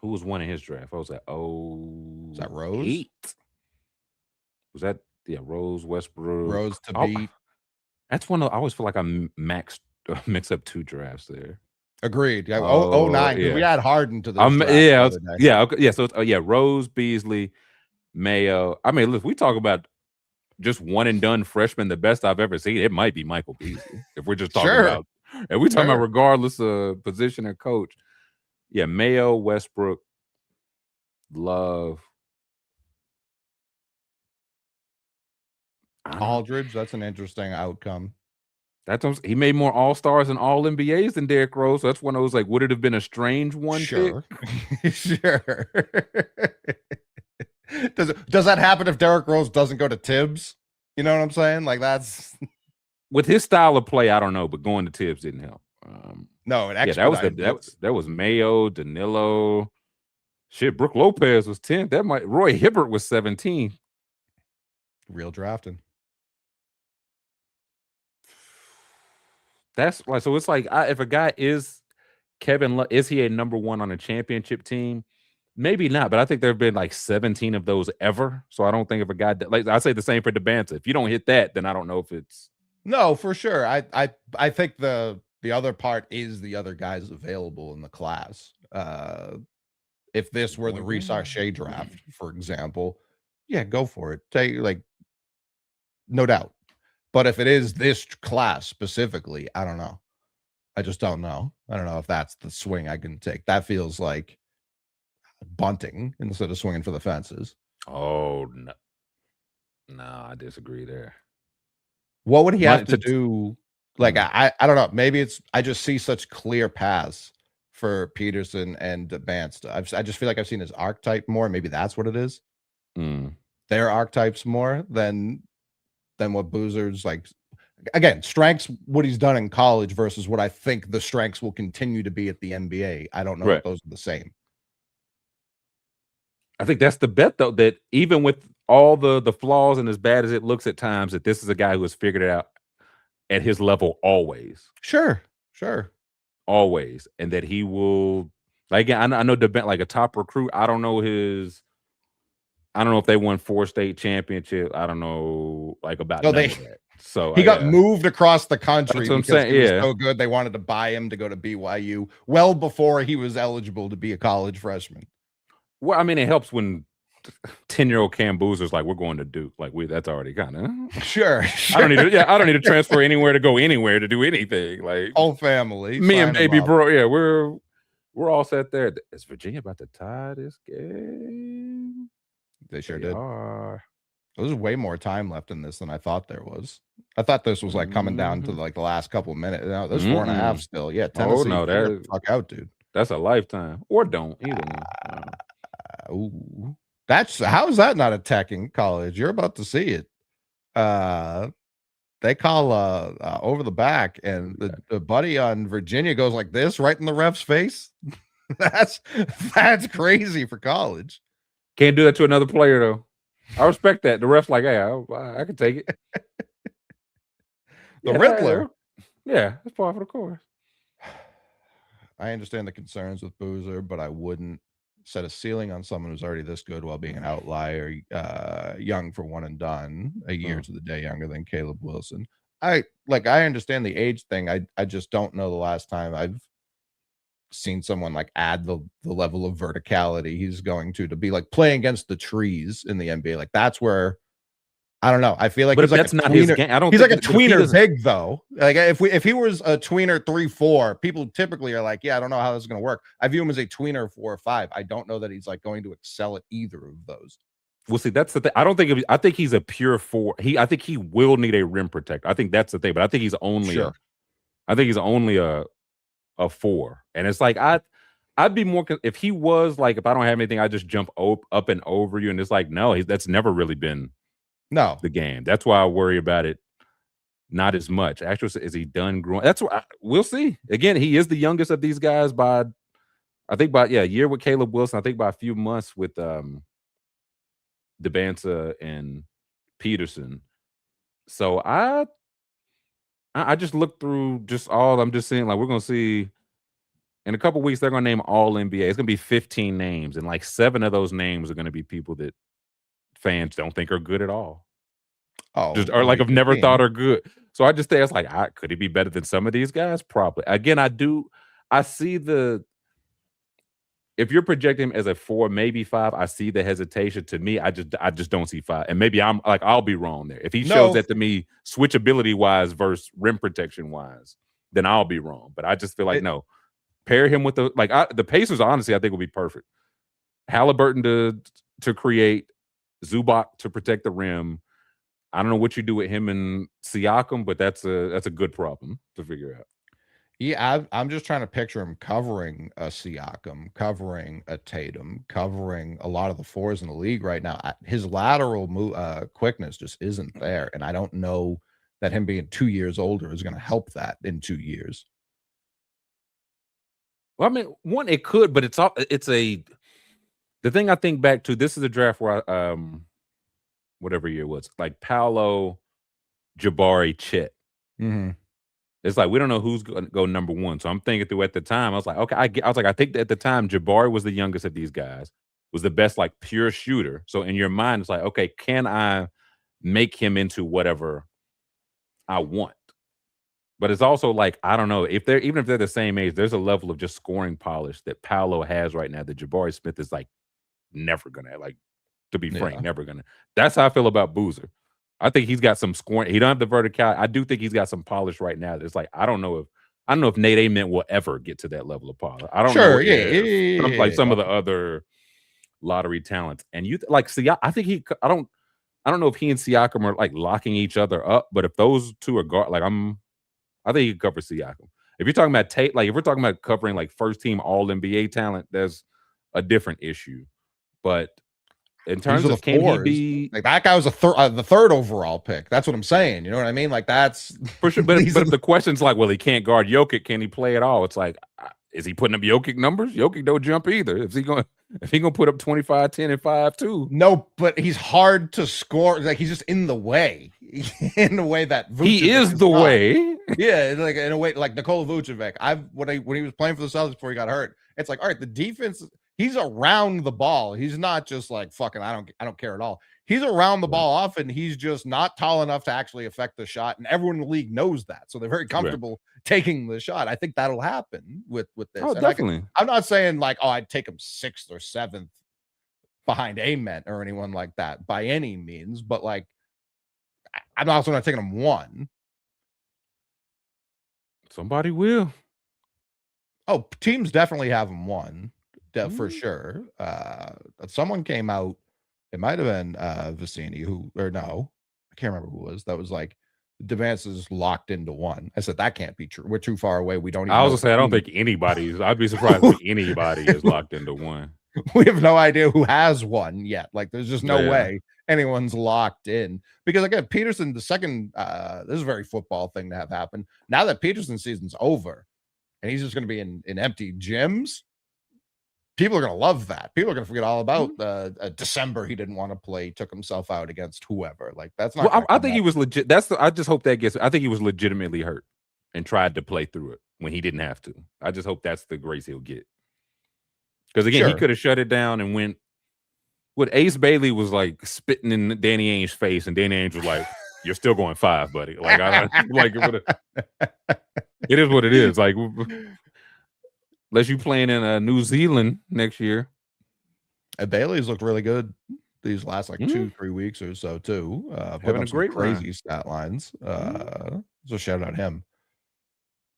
Who was 1 in his draft? What was that? Was that Rose? 8? Was that Rose, Westbrook, Rose to beat? That's one. I always feel like I mix up 2 drafts there. Agreed. Yeah. 09. We had Harden to the So Rose, Beasley, Mayo. I mean, look, we talk about just one and done freshman, the best I've ever seen. It might be Michael Beasley if we're just talking about. And we're talking about regardless of position and coach. Yeah, Mayo, Westbrook, Love, Aldridge. That's an interesting outcome. He made more All-Stars and All-NBAs than Derrick Rose. So that's one of those like, would it have been a strange one? Sure. Sure. Does that happen if Derrick Rose doesn't go to Tibbs? You know what I'm saying? Like, that's with his style of play. I don't know, but going to Tibbs didn't help. No, that was Mayo, Danilo. Shit, Brook Lopez was 10. Roy Hibbert was 17. Real drafting. That's why. So it's like, if a guy is Kevin Love, is he a number 1 on a championship team? Maybe not, but I think there have been like 17 of those ever. So I don't think if a guy, like I say the same for DeBanza. If you don't hit that, then I don't know if it's. No, for sure. I think the other part is the other guys available in the class. If this were the Risa Shea draft, for example, yeah, go for it. Take no doubt. But if it is this class specifically, I don't know. I just don't know. I don't know if that's the swing I can take. That feels like bunting instead of swinging for the fences. Oh, no, I disagree there. What would he have to do? Like, I don't know. Maybe I just see such clear paths for Peterson and Advanced. I just feel like I've seen his archetype more. Maybe that's what it is. Their archetypes more than what Boozer's like. Again, strengths, what he's done in college versus what I think the strengths will continue to be at the NBA. I don't know if those are the same. I think that's the bet, though, that even with all the flaws and as bad as it looks at times, that this is a guy who has figured it out at his level always. Sure. Always. And that he will, like, I know like a top recruit. I don't know if they won 4 state championship. I don't know about that. So he got moved across the country because he was so good. They wanted to buy him to go to BYU well before he was eligible to be a college freshman. Well, I mean, it helps when 10-year-old Cam Boozer's like, we're going to Duke. Like, that's already kind of sure. I don't need to transfer anywhere to go anywhere to do anything. Like, whole family, me and baby bro. Yeah, we're all set there. Is Virginia about to tie this game? They sure did. There's way more time left in this than I thought there was. I thought this was like coming down to like the last couple of minutes. No, there's 4.5 still. Yeah, Tennessee. Oh no, fuck out, dude. That's a lifetime. Or don't either one. Ooh, how is that not attacking college? You're about to see it. They call over the back, and the buddy on Virginia goes like this right in the ref's face. That's crazy for college. Can't do that to another player though. I respect that. The ref's like, hey, I can take it. The Riddler. Yeah, that's part of the course. I understand the concerns with Boozer, but I wouldn't set a ceiling on someone who's already this good while being an outlier, young for one and done, a year to the day younger than Caleb Wilson. I understand the age thing. I just don't know the last time I've seen someone like add the level of verticality he's going to be like playing against the trees in the NBA. Like that's where I don't know. I feel like but he's like that's a not tweener. his game. I don't. He's think like a tweener big though. Like if he was a tweener 3-4, people typically are like, yeah, I don't know how this is going to work. I view him as a tweener 4-5. I don't know that he's like going to excel at either of those. Well, see, that's the thing. I don't think. I think he's a pure 4. I think he will need a rim protector. I think that's the thing. But I think he's only. Sure. I think he's only a 4, and it's like I'd be more if he was like if I don't have anything, I just jump up and over you, and it's like no, that's never really been. No, the game. That's why I worry about it not as much. Actually, is he done growing? That's what we'll see. Again, he is the youngest of these guys by, I think by a year with Caleb Wilson. I think by a few months with Debanza and Peterson. So I just looked through just all. I'm just saying like we're gonna see in a couple weeks they're gonna name all NBA. It's gonna be 15 names, and like 7 of those names are gonna be people that fans don't think are good at all. Or like I've never thought are good. So I just think it's like, could he be better than some of these guys? Probably. Again, I see if you're projecting him as a 4, maybe 5, I see the hesitation. To me, I just don't see 5. And maybe I'm like, I'll be wrong there. If he shows that to me, switchability wise versus rim protection wise, then I'll be wrong. But I just feel like no. Pair him with the Pacers, honestly, I think will be perfect. Halliburton to create, Zubac to protect the rim. I don't know what you do with him and Siakam, but that's a good problem to figure out. Yeah, I'm just trying to picture him covering a Siakam, covering a Tatum, covering a lot of the 4s in the league right now. His lateral quickness just isn't there, and I don't know that him being 2 years older is going to help that in 2 years. Well, I mean, one, it could, but the thing I think back to, this is a draft where whatever year it was, like Paolo, Jabari, Chet. Mm-hmm. It's like we don't know who's going to go number 1. So I'm thinking through at the time, I was like, okay, I think that at the time Jabari was the youngest of these guys, was the best like pure shooter. So in your mind, it's like, okay, can I make him into whatever I want? But it's also like, I don't know, even if they're the same age, there's a level of just scoring polish that Paolo has right now that Jabari Smith is like never gonna like. To be frank, never gonna. That's how I feel about Boozer. I think he's got some scoring. He don't have the verticality. I do think he's got some polish right now. It's like I don't know if Nate Ament will ever get to that level of polish. I don't know. Like some of the other lottery talents. And you like I think I don't know if he and Siakam are like locking each other up. But if those two are guard, like I think he could cover Siakam. If you're talking about if we're talking about covering like first team All NBA talent, there's a different issue. But in terms of can he be like that guy was the 3rd overall pick. That's what I'm saying. You know what I mean? Like that's for sure. But if the question's like, well, he can't guard Jokic. Can he play at all? It's like, is he putting up Jokic numbers? Jokic don't jump either. If he gonna put up 25, 10, and 5 too? No, but he's hard to score. Like he's just in the way. In the way that Vucevic he is the way. Yeah, like in a way, like Nikola Vucevic. When he was playing for the Celtics before he got hurt, it's like, all right, the defense. He's around the ball. He's not just like fucking. I don't care at all. He's around the ball often. He's just not tall enough to actually affect the shot, and everyone in the league knows that. So they're very comfortable taking the shot. I think that'll happen with this. Oh, definitely. I'm not saying like, oh, I'd take him 6th or 7th behind Ament or anyone like that by any means, but like, I'm also not taking him 1. Somebody will. Oh, teams definitely have him 1. For sure. Someone came out, it might have been Vicini I can't remember who it was. That was like Devance is locked into 1. I said that can't be true. We're too far away. We don't even I was gonna say I don't think anybody's I'd be surprised if anybody is locked into 1. We have no idea who has 1 yet. Like there's just no way anyone's locked in. Because again, Peterson, the second this is a very football thing to have happen. Now that Peterson's season's over and he's just gonna be in empty gyms. people are going to love that. People are going to forget all about December. He didn't want to play, took himself out against whoever. Like that's not. Well, I think he was legit. I just hope that gets. I think he was legitimately hurt and tried to play through it when he didn't have to. I just hope that's the grace he'll get. Because again, he could have shut it down and went. What Ace Bailey was like spitting in Danny Ainge's face, and Danny Ainge was like, "You're still going 5, buddy." Like, it is what it is. Like, unless you playing in New Zealand next year. And Bailey's looked really good these last 2-3 weeks or so too. Having a great crazy stat lines. So shout out him.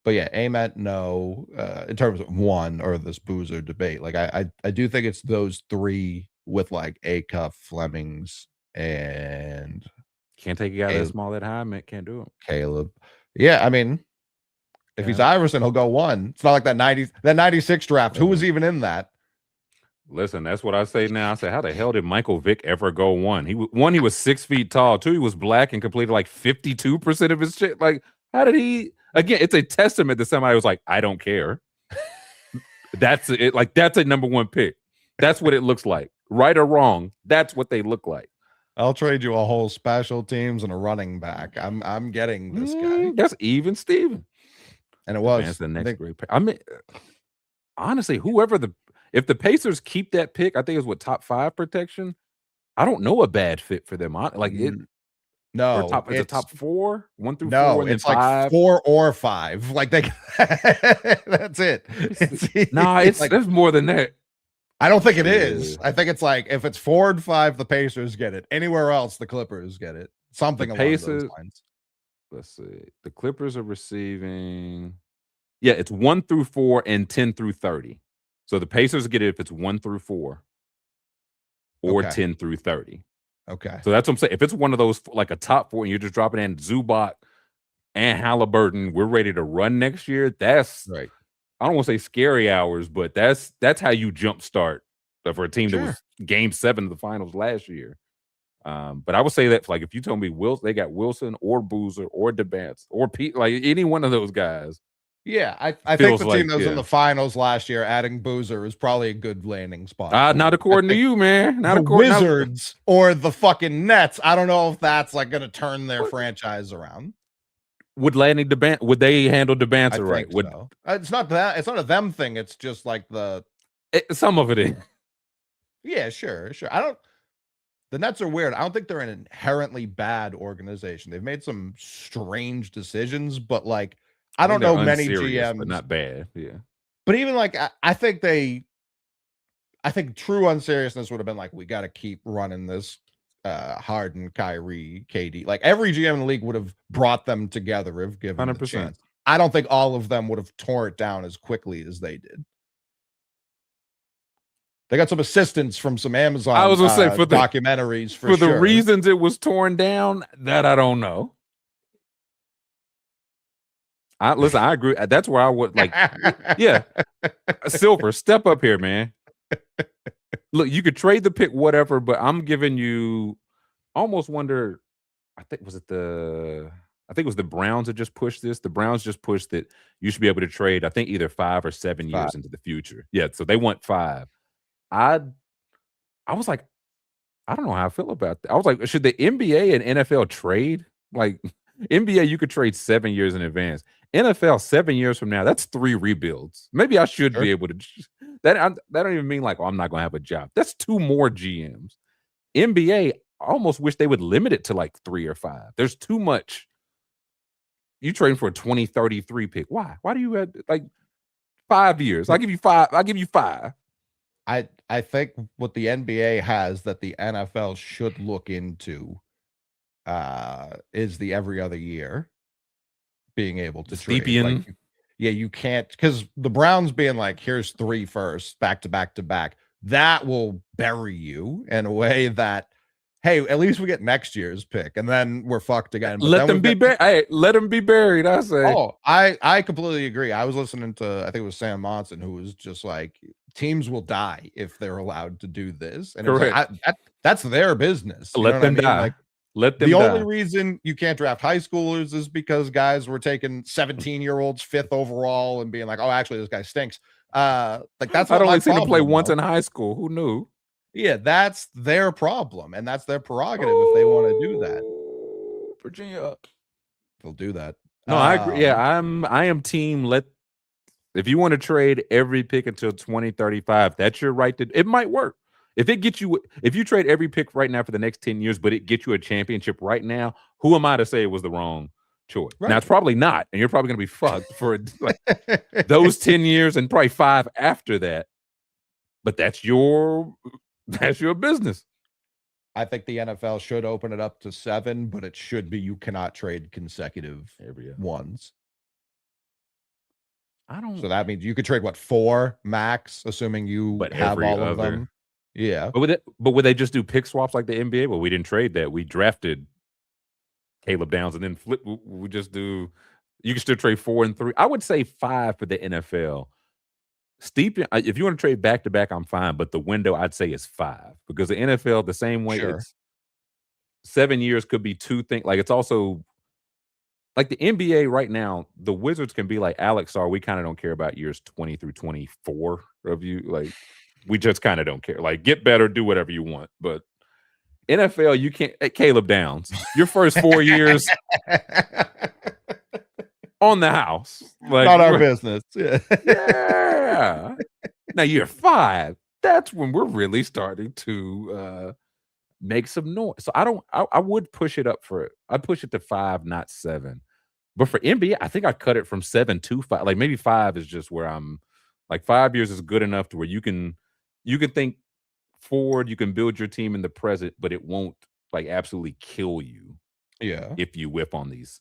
But yeah, Ament, no. In terms of one or this Boozer debate, like I do think it's those three with like Acuff, Flemings, and can't take a guy that small that high. Mick can't do it. Caleb. Yeah, I mean, if he's Iverson, he'll go 1. It's not like that 96 draft. Who was even in that? Listen, that's what I say now. I say, how the hell did Michael Vick ever go 1? He was 6 feet tall. 2, he was black and completed like 52% of his shit. Like, how did he? Again, it's a testament that somebody was like, I don't care. That's it. Like, that's a number 1 pick. That's what it looks like. Right or wrong, that's what they look like. I'll trade you a whole special teams and a running back. I'm getting this guy. That's even Steven. And it was that's the next great pick. I mean, honestly, if the Pacers keep that pick, I think it's top 5 protection. I don't know a bad fit for them. Like it. No, it's a top 4, 1 through 4. No, and it's then 5. like 4 or 5. Like they. That's it. There's more than that. I don't think it is. I think it's like if it's 4 and 5, the Pacers get it. Anywhere else, the Clippers get it. Something along those lines. Let's see. The Clippers are receiving. Yeah, it's 1 through 4 and 10 through 30. So the Pacers get it if it's 1 through 4 or 10 through 30. Okay. So that's what I'm saying. If it's one of those, like a top 4, and you're just dropping in Zubac and Halliburton, we're ready to run next year. That's right. I don't want to say scary hours, but that's how you jumpstart for a team that was Game 7 of the finals last year. But I would say that, like, if you told me they got Wilson or Boozer or DeBance or Pete, like any one of those guys. Yeah, I think the team that was in the finals last year, adding Boozer is probably a good landing spot. Not according to you, man. Not the according Wizards or the fucking Nets. I don't know if that's like going to turn their franchise around. Would they handle DeBance right? So. It's not that. It's not a them thing. It's just like some of it is. Yeah, sure. The Nets are weird. I don't think they're an inherently bad organization. They've made some strange decisions, but like I don't know many GMs, but not bad. Yeah. But even like I think true unseriousness would have been like, we got to keep running this. Harden, Kyrie, KD, like every GM in the league would have brought them together if given 100%. The chance. I don't think all of them would have torn it down as quickly as they did. They got some assistance from some Amazon. I was gonna say for documentaries for the reasons it was torn down. That I don't know. Listen, I agree. That's where I would like. Yeah, Silver, step up here, man. Look, you could trade the pick, whatever, but I'm giving you. Almost wonder. I think it was the Browns that just pushed this. The Browns just pushed that you should be able to trade. I think either 5 or 7 years into the future. Yeah, so they want 5. I was like, I don't know how I feel about that. I was like, should the NBA and NFL trade? Like NBA, you could trade 7 years in advance. NFL 7 years from now, that's 3 rebuilds. Maybe I should be able to. That don't even mean like, I'm not going to have a job. That's 2 more GMs. NBA, I almost wish they would limit it to like 3 or 5. There's too much. You trading for a 2033 pick. Why? Why do you have like 5 years? I'll give you 5. I'll give you 5. I think what the NBA has that the NFL should look into is the every other year being able to trade. Like, you can't, because the Browns being like, here's 3 firsts back to back to back, that will bury you in a way that, hey, at least we get next year's pick, and then we're fucked again. But let them be buried. Hey, let them be buried. I say. Oh, I completely agree. I was listening to, I think it was Sam Monson, who was just like, teams will die if they're allowed to do this, and like, that's their business. Let them die. Like, let them. The only reason you can't draft high schoolers is because guys were taking 17-year-olds 5th overall and being like, oh, actually, this guy stinks. Like that's I'd what my only seen him play problem once was. in high school. Who knew? Yeah, that's their problem, and that's their prerogative if they want to do that. Oh, Virginia. They'll do that. No, I agree. Yeah, I am team. If you want to trade every pick until 2035, that's your right to. It might work. If you trade every pick right now for the next 10 years, but it gets you a championship right now, who am I to say it was the wrong choice? Right. Now it's probably not, and you're probably going to be fucked for like those 10 years and probably 5 after that. But that's your business. I think the NFL should open it up to 7, but it should be you cannot trade consecutive ones. So that means you could trade 4 max, assuming you have all of them. Yeah. But would they just do pick swaps like the NBA? Well, we didn't trade that. We drafted Caleb Downs and then flip. We just do. You can still trade 4 and 3. I would say 5 for the NFL. Steep. If you want to trade back to back, I'm fine. But the window I'd say is 5 because the NFL the same way. Sure. It's 7 years could be 2 things. Like it's also like the NBA right now. The Wizards can be like Alex are. We kind of don't care about years 20 through 24 of you. Like we just kind of don't care. Like get better, do whatever you want. But NFL, you can't. Caleb Downs, your first 4 years on the house, like not our business. Yeah. Yeah. Now year 5, that's when we're really starting to make some noise. So I would push it up I'd push it to 5, not 7. But for NBA, I think I cut it from 7 to 5. Like maybe 5 is just where I'm like 5 years is good enough to where you can think forward, you can build your team in the present, but it won't like absolutely kill you. Yeah. If you whip on these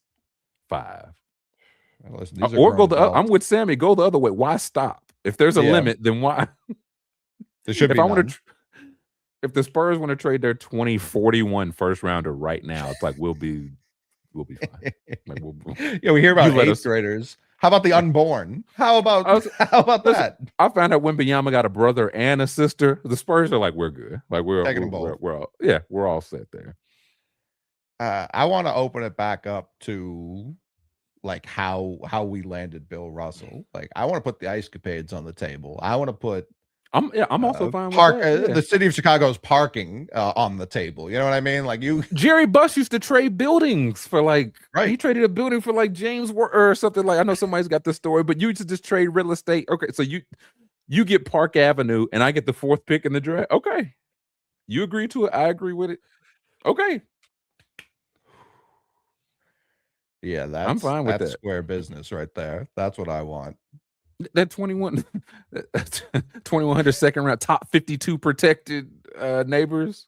5. Listen, Or go I'm with Sammy, go the other way. Why stop? If there's a limit, then why? There should be none. If the Spurs want to trade their 2041 first rounder right now, it's like we'll be fine. Like we hear about 8th graders. How about the unborn? How about that? I found out Wembanyama got a brother and a sister. The Spurs are like, we're good. Like we're all set there. I want to open it back up to like how we landed Bill Russell. Like I want to put the ice capades on the table. I want to put I'm also fine with that. The city of Chicago's parking on the table. You know what I mean? Like Jerry Buss used to trade buildings for like he traded a building for like James or something like. I know somebody's got this story, but you used to just trade real estate. Okay, so you get Park Avenue and I get the 4th pick in the draft. Okay, you agree to it. I agree with it. Okay. Yeah, I'm fine with that. Square business right there. That's what I want. That 2100 second round, top 52 protected neighbors.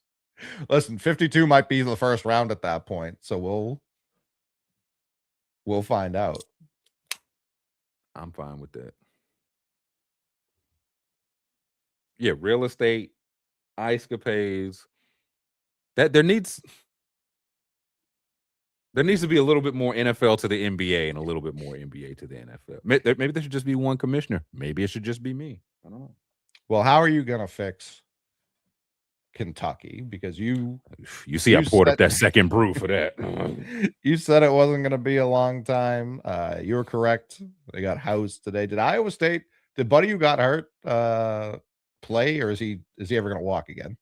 Listen, 52 might be the first round at that point, so we'll find out. I'm fine with that. Yeah, real estate, ice capades. That there needs to be a little bit more NFL to the NBA and a little bit more NBA to the NFL. Maybe there should just be one commissioner. Maybe it should just be me. I don't know. Well, how are you going to fix Kentucky? Because you see, I poured up that second brew for that. You said it wasn't going to be a long time. You were correct. They got housed today. Did Iowa State? Did Buddy who got hurt play, or is he ever going to walk again?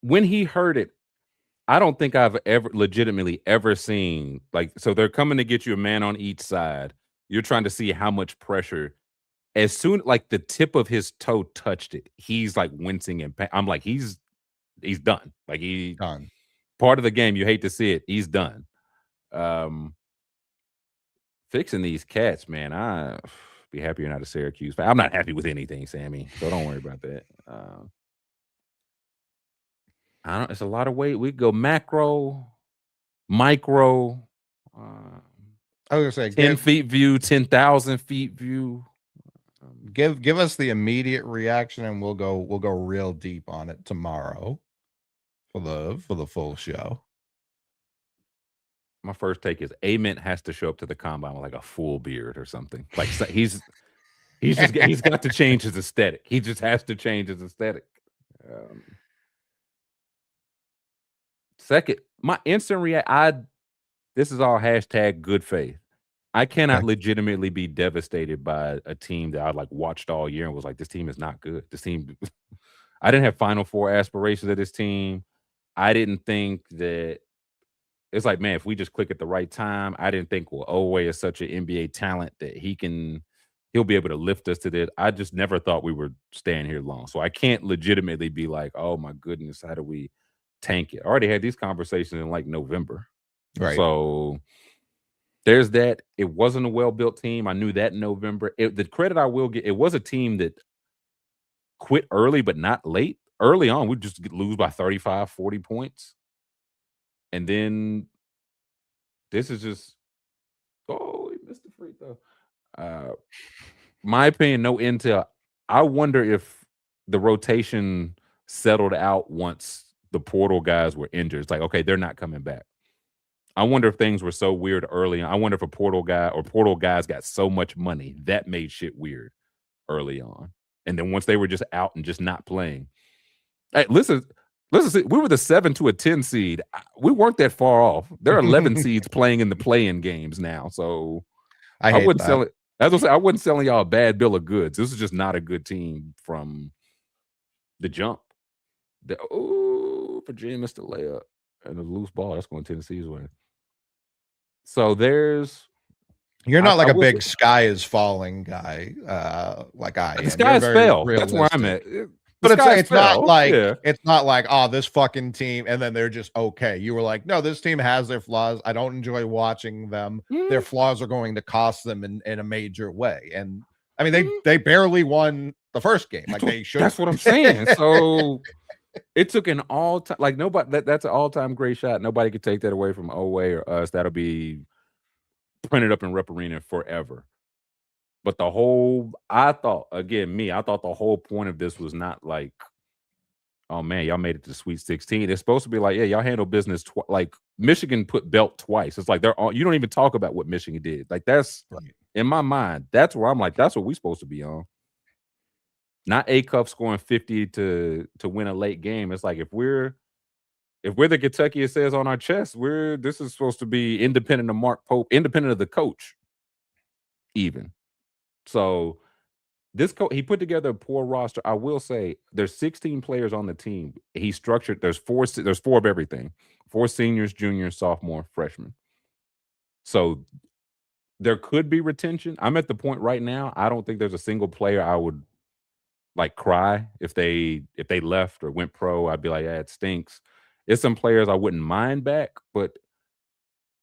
When he heard it, I don't think I've legitimately ever seen like, so they're coming to get you a man on each side. You're trying to see how much pressure. As soon like the tip of his toe touched it, he's like wincing in pain. I'm like, he's done. Like he's done. Part of the game. You hate to see it. He's done. Fixing these cats, man. I be happy you're not a Syracuse fan. I'm not happy with anything, Sammy. So don't worry about that. It's a lot of weight. We go macro, micro. I was gonna say 10 feet view, 10,000 feet view. Give us the immediate reaction, and we'll go real deep on it tomorrow for the full show. My first take is Ament has to show up to the combine with like a full beard or something. Like he's got to change his aesthetic. He just has to change his aesthetic. Second, my instant react. This is all hashtag good faith. I cannot legitimately be devastated by a team that I like watched all year and was like, this team is not good. This team, I didn't have Final Four aspirations of this team. I didn't think that it's like, man, if we just click at the right time, I didn't think, well, Oweh is such an NBA talent that he'll be able to lift us to this. I just never thought we were staying here long. So I can't legitimately be like, oh my goodness, how do we tank it? I already had these conversations in like November. Right. So there's that. It wasn't a well-built team. I knew that in November. The credit I will get, it was a team that quit early, but not late. Early on, we'd just lose by 35, 40 points. And then this is just, oh, he missed the free throw. My opinion, no intel. I wonder if the rotation settled out once the portal guys were injured. It's like, okay, they're not coming back. I wonder if things were so weird early on. I wonder if a portal guy or portal guys got so much money that made shit weird early on. And then once they were just out and just not playing. Hey, listen, we were the 7 to a 10 seed. We weren't that far off. There are 11 seeds playing in the play-in games now. So I wouldn't sell it. As I say, I wasn't selling y'all a bad bill of goods. This is just not a good team from the jump. Virginia missed the layup and a loose ball. That's going Tennessee's way. So you're not like a big sky is falling guy, like I am. The skies fell. That's where I'm at. But it's not like, oh, this fucking team, and then they're just okay. You were like, no, this team has their flaws. I don't enjoy watching them. Their flaws are going to cost them in a major way. And I mean, they barely won the first game. Like they should. That's what I'm saying. So it took an all-time, like nobody. That's an all-time great shot. Nobody could take that away from Oweh or us. That'll be printed up in Rep Arena forever. But I thought the whole point of this was not like, oh man, y'all made it to the Sweet 16. It's supposed to be like, yeah, y'all handle business. Like Michigan put belt twice. It's like you don't even talk about what Michigan did. Like that's in my mind. That's where I'm like, that's what we're supposed to be on. Not A-Cup scoring 50 to win a late game. It's like if we're the Kentucky it says on our chest, this is supposed to be independent of Mark Pope, independent of the coach, even. So this coach, he put together a poor roster. I will say there's 16 players on the team. He structured, there's four of everything. 4 seniors, juniors, sophomore, freshmen. So there could be retention. I'm at the point right now, I don't think there's a single player I would like cry if they left or went pro. I'd be like, yeah, it stinks. It's some players I wouldn't mind back, but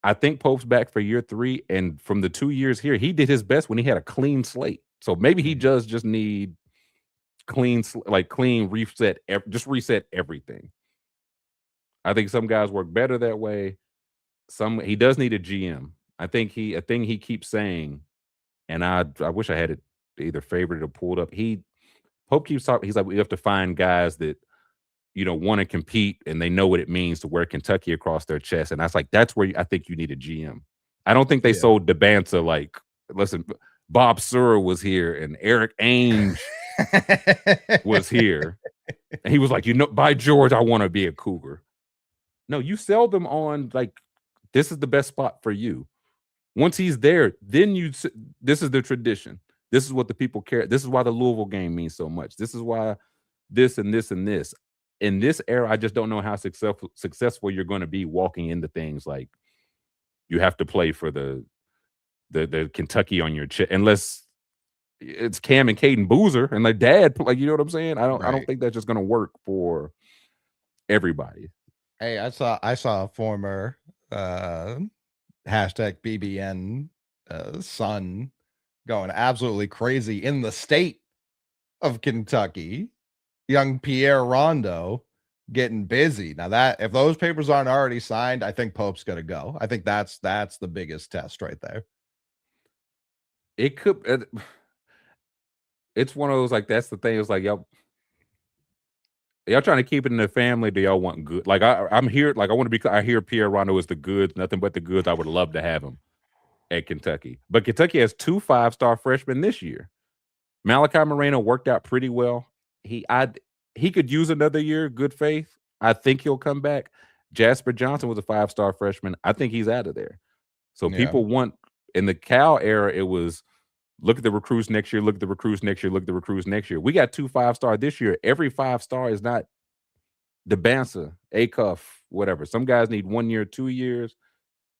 I think Pope's back for year 3. And from the 2 years here, he did his best when he had a clean slate. So maybe he does just need clean reset, just reset everything. I think some guys work better that way. He does need a GM. I think a thing he keeps saying, and I wish I had it either favored or pulled up. Pope keeps talking. He's like, we have to find guys that want to compete and they know what it means to wear Kentucky across their chest. And I was like, that's where I think you need a GM. I don't think they sold DeBanza like, listen, Bob Sura was here and Eric Ainge was here. And he was like, by George, I want to be a Cougar. No, you sell them on like, this is the best spot for you. Once he's there, then this is the tradition. This is what the people care. This is why the Louisville game means so much. This is why this and this and this. In this era, I just don't know how successful you're going to be walking into things like you have to play for the Kentucky on your chest, unless it's Cam and Caden Boozer and their dad. Like, you know what I'm saying? I don't think that's just going to work for everybody. Hey, I saw a former #BBN son going absolutely crazy in the state of Kentucky. Young Pierre Rondo getting busy. Now that if those papers aren't already signed, I think Pope's going to go. I think that's the biggest test right there. It could. It's one of those like that's the thing. It's like y'all trying to keep it in the family. Do y'all want good? Like I'm here. Like I want to be. I hear Pierre Rondo is the goods. Nothing but the goods. I would love to have him at Kentucky. But Kentucky has 2 5-star freshmen this year. Malachi Moreno worked out pretty well. He could use another year. Good faith. I think he'll come back. Jasper Johnson was a 5-star freshman. I think he's out of there. So people want In the Cal era, it was look at the recruits next year, look at the recruits next year, look at the recruits next year. We got 2 5-star this year. Every 5-star is not DeBansa, Acuff, whatever. Some guys need 1 year, 2 years.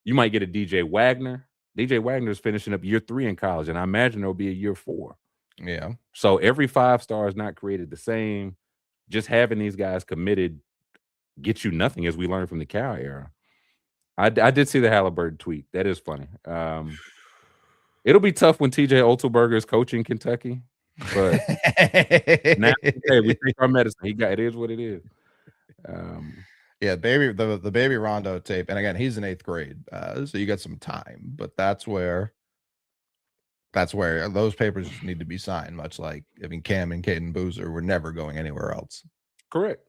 You might get a DJ Wagner. DJ Wagner is finishing up year 3 in college, and I imagine there'll be a year 4. Yeah. So every 5-star is not created the same. Just having these guys committed gets you nothing, as we learned from the Cal era. I did see the Halliburton tweet. That is funny. It'll be tough when TJ Otzelberger is coaching Kentucky, but now hey, we take our medicine. It is what it is. Yeah, the baby Rondo tape, and again, he's in 8th grade, so you got some time. But that's where those papers just need to be signed. Much like Cam and Caden Boozer were never going anywhere else. Correct.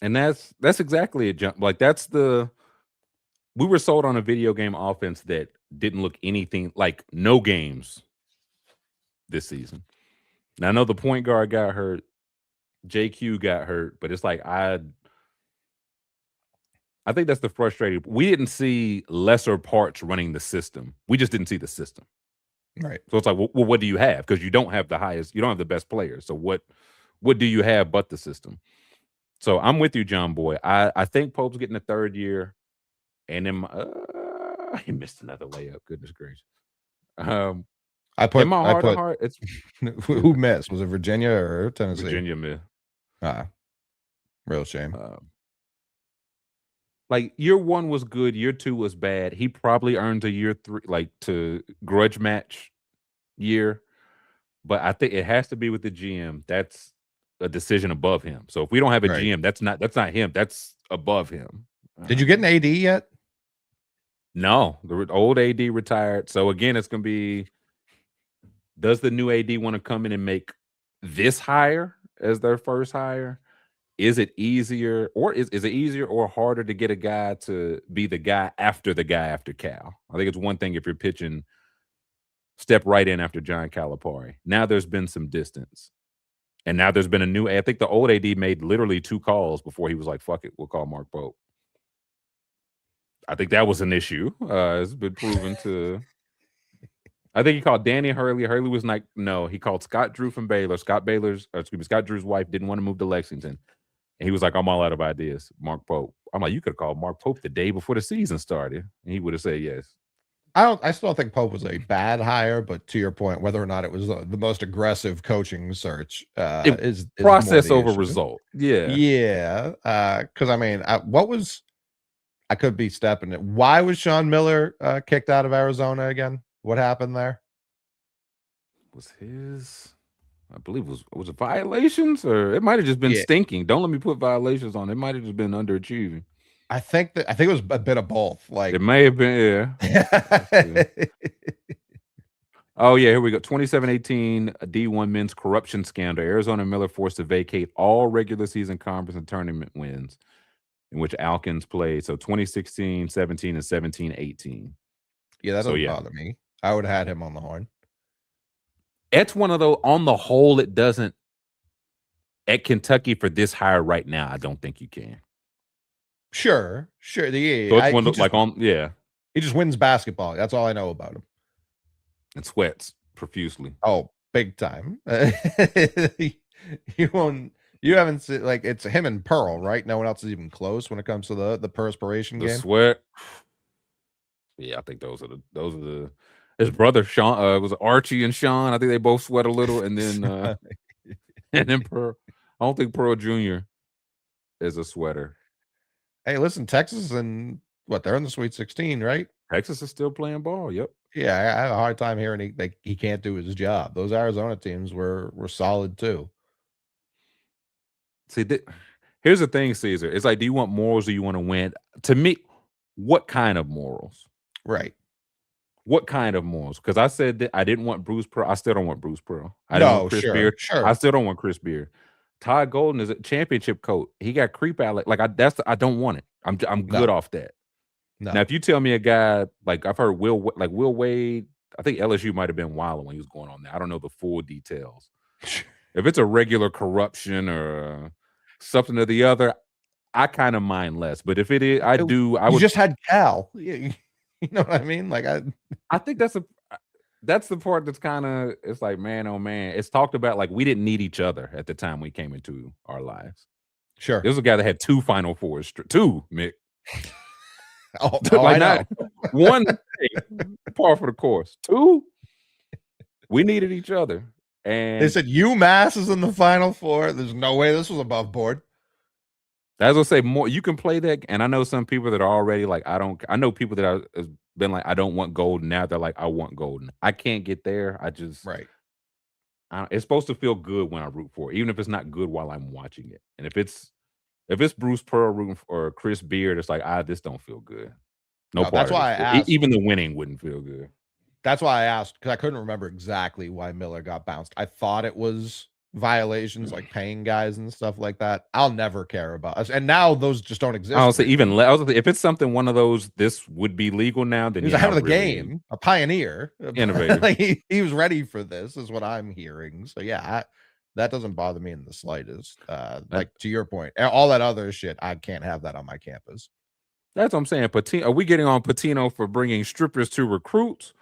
And that's exactly a jump. Like we were sold on a video game offense that didn't look anything like no games this season. Now I know the point guard got hurt, JQ got hurt, but it's like I think that's the frustrating. We didn't see lesser parts running the system. We just didn't see the system. Right. So it's like, well, what do you have? Because you don't have the best players. So what do you have but the system? So I'm with you, John Boy. I think Pope's getting a 3rd year, and then he missed another layup. Goodness gracious. I put in my heart of heart, it's who missed? Was it Virginia or Tennessee? Virginia missed. Real shame. Like year 1 was good, year 2 was bad. He probably earns a year 3, like to grudge match year, but I think it has to be with the GM. That's a decision above him. So if we don't have a GM, that's not him. That's above him. Did you get an AD yet? No, the old AD retired. So again, it's going to be, does the new AD want to come in and make this hire as their first hire? Is it easier, or is it easier or harder to get a guy to be the guy after Cal? I think it's one thing if you're pitching, step right in after John Calipari. Now there's been some distance. And now there's been a new, I think the old AD made literally 2 calls before he was like, fuck it, we'll call Mark Pope. I think that was an issue. It's been proven to. I think he called Danny Hurley. Hurley was like, no. He called Scott Drew from Baylor. Scott Drew's wife didn't want to move to Lexington. And he was like, I'm all out of ideas. Mark Pope. I'm like, you could have called Mark Pope the day before the season started. And he would have said yes. I still think Pope was a bad hire, but to your point, whether or not it was the most aggressive coaching search is process over issue. Result. Yeah. Yeah. Because I could be stepping it. Why was Sean Miller kicked out of Arizona again? What happened there? I believe was it violations, or it might have just been stinking. Don't let me put violations on. It might have just been underachieving. I think it was a bit of both. Like it may have been, yeah. Oh yeah, here we go. 27-18 D1 men's corruption scandal. Arizona Miller forced to vacate all regular season conference and tournament wins in which Alkins played. So 2016, 17, and 17, 18. Yeah, that doesn't bother me. I would have had him on the horn. It's one of those, on the whole, it doesn't. At Kentucky for this hire right now, I don't think you can. Sure. Yeah. So it's one he just wins basketball. That's all I know about him. And sweats profusely. Oh, big time. You haven't seen, like, it's him and Pearl, right? No one else is even close when it comes to the perspiration game. Sweat. Yeah, I think those are the his brother Sean was Archie and Sean. I think they both sweat a little, and then Pearl. I don't think Pearl Jr. is a sweater. Hey, listen, Texas and they're in the Sweet 16, right? Texas is still playing ball. Yep. Yeah, I have a hard time hearing he can't do his job. Those Arizona teams were solid too. See, here's the thing, Caesar. It's like, do you want morals or you want to win? To me, what kind of morals? Right. What kind of morals? Because I said that I didn't want Bruce Pearl. I still don't want Bruce Pearl. I didn't want Chris Beard. Sure. I still don't want Chris Beard. Todd Golden is a championship coach. He got creep out. I don't want it. I'm good off that. No. Now, if you tell me a guy, like I've heard Will Wade, I think LSU might have been wild when he was going on there. I don't know the full details. If it's a regular corruption or something or the other, I kind of mind less. But if it is, I do. You just had Cal. You know what I mean? Like I think that's the part that's kind of, it's like, man, oh man, it's talked about like we didn't need each other at the time we came into our lives. sure. This was a guy that had 2 Final Fours, 2, Mick. Oh, Like I not know. 1, par for the course. 2, we needed each other. They And said UMass is in the Final Four. There's no way this was above board. as I say, more you can play that, and I know some people that are already like, I know people that are has been like, I don't want Golden. Now they're like, I want Golden. I can't get there. I just Right. it's supposed to feel good when I root for it, even if it's not good while I'm watching it. And if it's Bruce Pearl rooting or Chris Beard, it's like, this don't feel good. No, part that's of why this I feel- asked. even the winning wouldn't feel good. That's why I asked, because I couldn't remember exactly why Miller got bounced. I thought it was violations like paying guys and stuff like that. I'll never care about us. And now those just don't exist. I'll say if it's something one of those, this would be legal now. Then he was ahead of the game, a pioneer, innovator. Like he was ready for this, is what I'm hearing. So yeah, that doesn't bother me in the slightest. Like to your point, all that other shit, I can't have that on my campus. That's what I'm saying. Patino, are we getting on Patino for bringing strippers to recruits,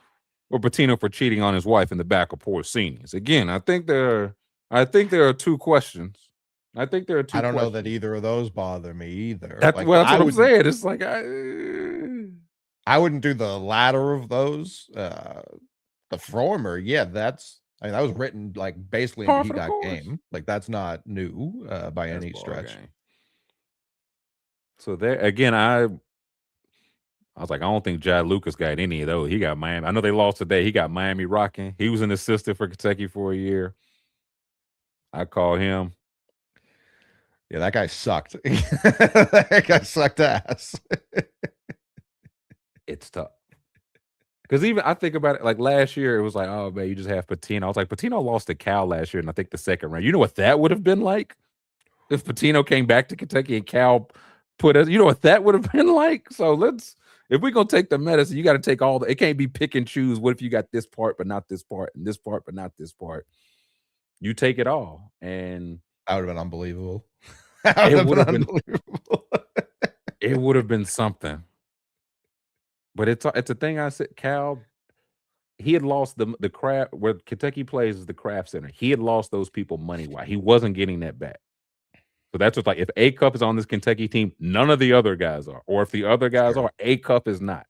or Patino for cheating on his wife in the back of Porcini's? Again, I think there are 2 questions. I think there are 2. I don't know that questions. either of those bother me either. That's like, what I'm saying. It's like I wouldn't do the latter of those. The former, yeah, that was written like basically in the Heat Dot game. Like that's not new by any stretch. Game. So there again, I was like, I don't think Jai Lucas got any of those. He got Miami. I know they lost today. He got Miami rocking. He was an assistant for Kentucky for a year. I call him. Yeah, that guy sucked. That guy sucked ass. It's tough. Because even I think about it, like last year, it was like, oh man, you just have Patino. I was like, Patino lost to Cal last year, and I think the second round. You know what that would have been like if Patino came back to Kentucky and Cal put us. You know what that would have been like. So if we're gonna take the medicine, you got to take all the. It can't be pick and choose. What if you got this part but not this part, and this part but not this part? You take it all, and that would have been unbelievable. It would have been unbelievable. It would have been something. But it's a thing. I said, Cal, he had lost the craft where Kentucky plays is the craft center. He had lost those people money wise. He wasn't getting that back. So that's what's like, if A Cup is on this Kentucky team, none of the other guys are. Or if the other guys are, A Cup is not.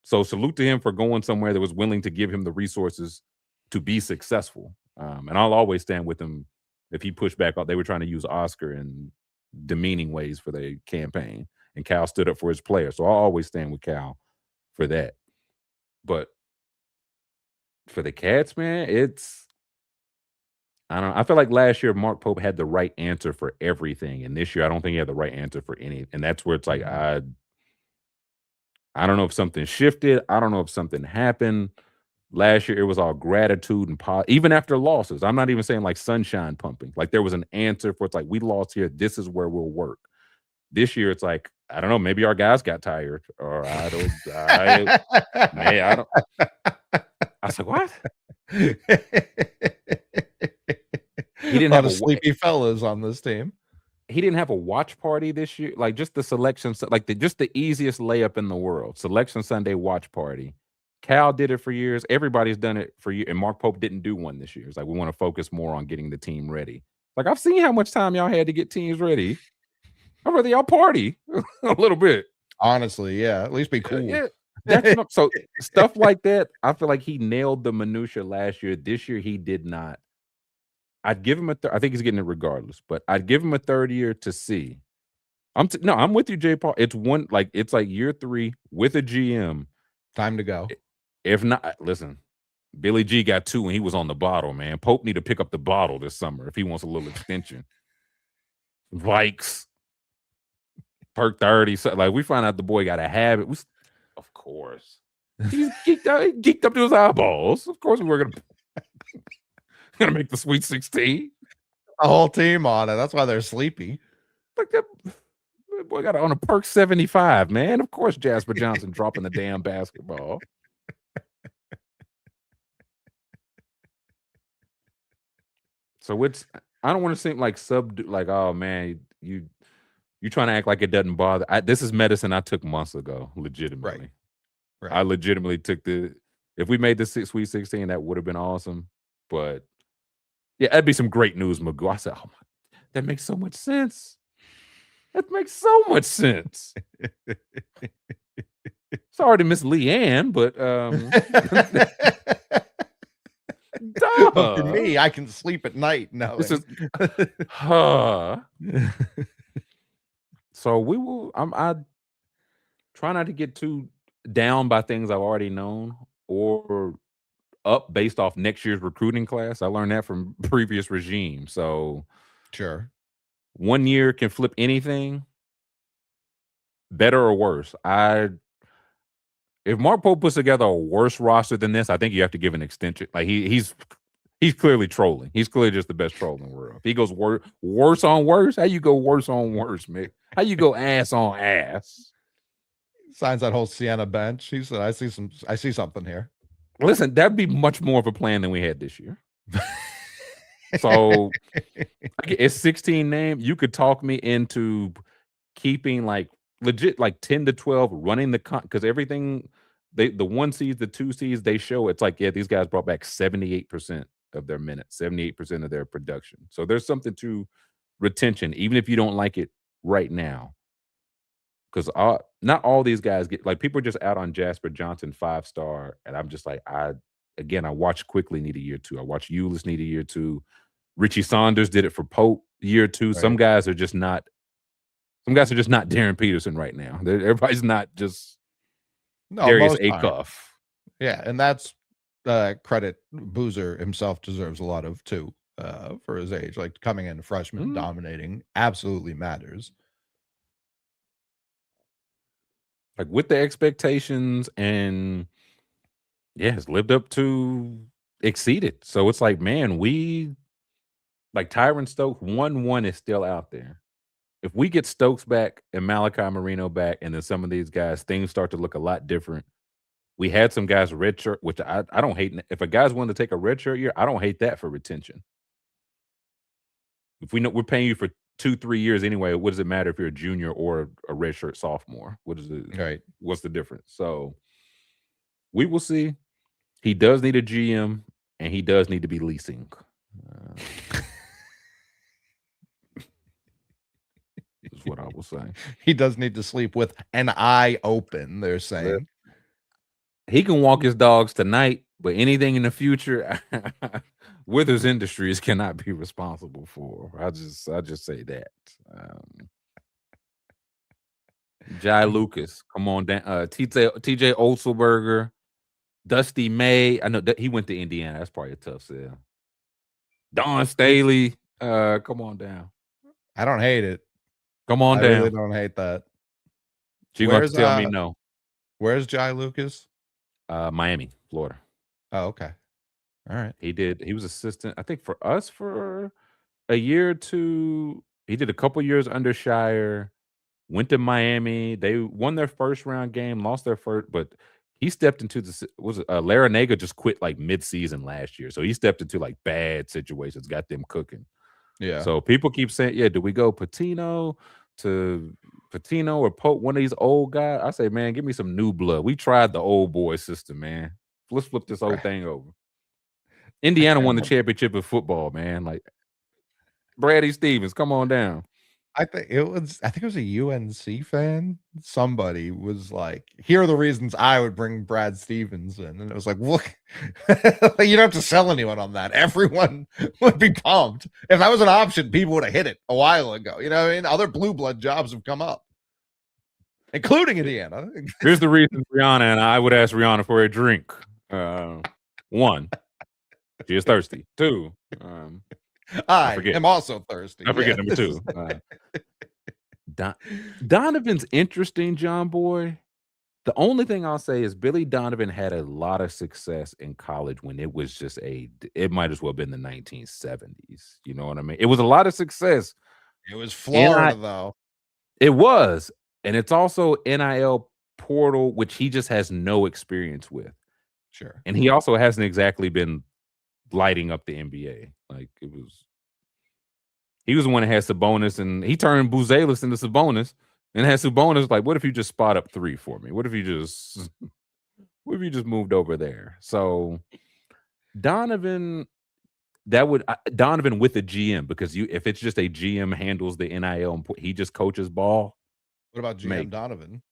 So salute to him for going somewhere that was willing to give him the resources to be successful. And I'll always stand with him if he pushed back. They were trying to use Oscar in demeaning ways for their campaign. And Cal stood up for his players. So I'll always stand with Cal for that. But for the Cats, man, I don't know. I feel like last year Mark Pope had the right answer for everything, and this year I don't think he had the right answer for any. And that's where it's like I don't know if something shifted. I don't know if something happened. Last year it was all gratitude and even after losses. I'm not even saying like sunshine pumping. Like there was an answer for it's like we lost here. This is where we'll work. This year it's like I don't know. Maybe our guys got tired, or I don't. I don't. I was like, what? He didn't have a sleepy fellas on this team. He didn't have a watch party this year. Like just the selection, like just the easiest layup in the world. Selection Sunday watch party. Cal did it for years. Everybody's done it for years. And Mark Pope didn't do one this year. It's like we want to focus more on getting the team ready. Like I've seen how much time y'all had to get teams ready. I'd rather y'all party a little bit. Honestly, yeah. At least be cool. Yeah. So stuff like that, I feel like he nailed the minutia last year. This year he did not. I'd give him I think he's getting it regardless, but I'd give him a third year to see. I'm with you, Jay Paul. It's like year 3 with a GM. Time to go. If not, listen, Billy G got 2 and he was on the bottle, man. Pope need to pick up the bottle this summer if he wants a little extension. Vikes. Perk 30. So, like we find out the boy got a habit. Of course. He's geeked up to his eyeballs. Of course we're gonna make the Sweet 16. A whole team on it. That's why they're sleepy. Like that boy got on a perk 75, man. Of course Jasper Johnson dropping the damn basketball. So I don't want to seem like oh man, you trying to act like it doesn't bother. This is medicine I took months ago, legitimately. Right. Right. I legitimately took if we made the Sweet 16, that would have been awesome. But yeah, that'd be some great news, Magoo. I said, oh my, that makes so much sense. That makes so much sense. Sorry to Miss Leanne, but But for me, I can sleep at night knowing. This is So we will. I try not to get too down by things I've already known or up based off next year's recruiting class. I learned that from previous regimes. So Sure. 1 year can flip anything, better or worse. If Mark Pope puts together a worse roster than this, I think you have to give an extension. Like he's clearly trolling. He's clearly just the best troll in the world. If he goes worse on worse, how you go worse on worse, Mick? How you go ass on ass? Signs that whole Sienna bench. He said, I see something here. Listen, that'd be much more of a plan than we had this year. So it's 16 names. You could talk me into keeping like legit like 10 to 12 running the because everything the 1 seeds, the 2 seeds, they show it's like, yeah, these guys brought back 78% of their minutes, 78% of their production. So there's something to retention, even if you don't like it right now. Because not all these guys get like people are just out on Jasper Johnson 5-star, and I'm just like, I watched Quickly need a year 2. I watched Eulis need a year 2. Richie Saunders did it for Pope year 2. Right. Some guys are just not Darren Peterson right now. Everybody's not just Darius Acuff. Yeah, and that's credit Boozer himself deserves a lot of too for his age. Like coming in freshman dominating absolutely matters. Like with the expectations, and has lived up to exceeded. So it's like, man, we like Tyron Stokes 1-1 is still out there. If we get Stokes back and Malachi Marino back, and then some of these guys, things start to look a lot different. We had some guys redshirt, which I don't hate. If a guy's willing to take a redshirt year, I don't hate that for retention. If we know we're paying you for 2-3 years anyway, what does it matter if you're a junior or a redshirt sophomore? What is it? Right. What's the difference? So we will see. He does need a GM, and he does need to be leasing. Is what I will say. He does need to sleep with an eye open, they're saying. He can walk his dogs tonight, but anything in the future, Withers Industries cannot be responsible for. I just say that. Jai Lucas, come on down. TJ Otzelberger, Dusty May. I know that he went to Indiana. That's probably a tough sell. Don Staley, come on down. I don't hate it. Come on down. I really don't hate that. You're going to tell me no. Where's Jai Lucas? Miami, Florida. Oh, okay. All right. He was assistant, I think, for us for a year or two. He did a couple years under Shire, went to Miami. They won their first round game, lost their first, but he stepped into Larinaga just quit like mid-season last year. So he stepped into like bad situations, got them cooking. Yeah. So people keep saying, do we go Patino or Pope, one of these old guys? I say, man, give me some new blood. We tried the old boy system, man. Let's flip this whole thing over. Indiana won the championship of football, man. Like Brady Stevens, come on down. I think it was a UNC fan. Somebody was like, here are the reasons I would bring Brad Stevens in. And it was like, look, you don't have to sell anyone on that. Everyone would be pumped. If that was an option, people would have hit it a while ago. You know what I mean? Other blue blood jobs have come up, including Indiana. Here's the reason Rihanna and I would ask Rihanna for a drink. 1, she is thirsty. 2, I am also thirsty. I forget number 2. Donovan's interesting, John Boy. The only thing I'll say is Billy Donovan had a lot of success in college when it was just it might as well have been the 1970s. You know what I mean? It was a lot of success. It was Florida, though. It was. And it's also NIL portal, which he just has no experience with. Sure. And he also hasn't exactly been lighting up the NBA. Like he was the one that had Sabonis, and he turned Buzelis into Sabonis, and had Sabonis like, what if you just spot up 3 for me? What if you just What if you just moved over there? So Donovan, Donovan with a GM, because if it's just a GM handles the NIL and he just coaches ball. What about GM Donovan?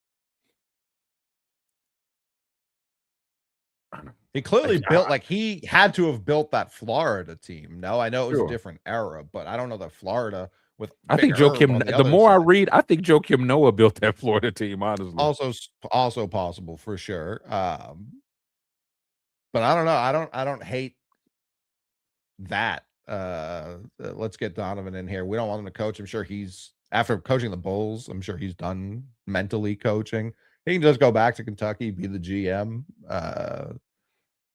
He clearly built, like, he had to have built that Florida team. No, I know it was a different era, but I don't know that Florida with. I think Joakim. The more I read, I think Joakim Noah built that Florida team. Honestly, also possible for sure. But I don't know. I don't hate that. Let's get Donovan in here. We don't want him to coach. I'm sure he's, after coaching the Bulls, I'm sure he's done mentally coaching. He can just go back to Kentucky, be the GM,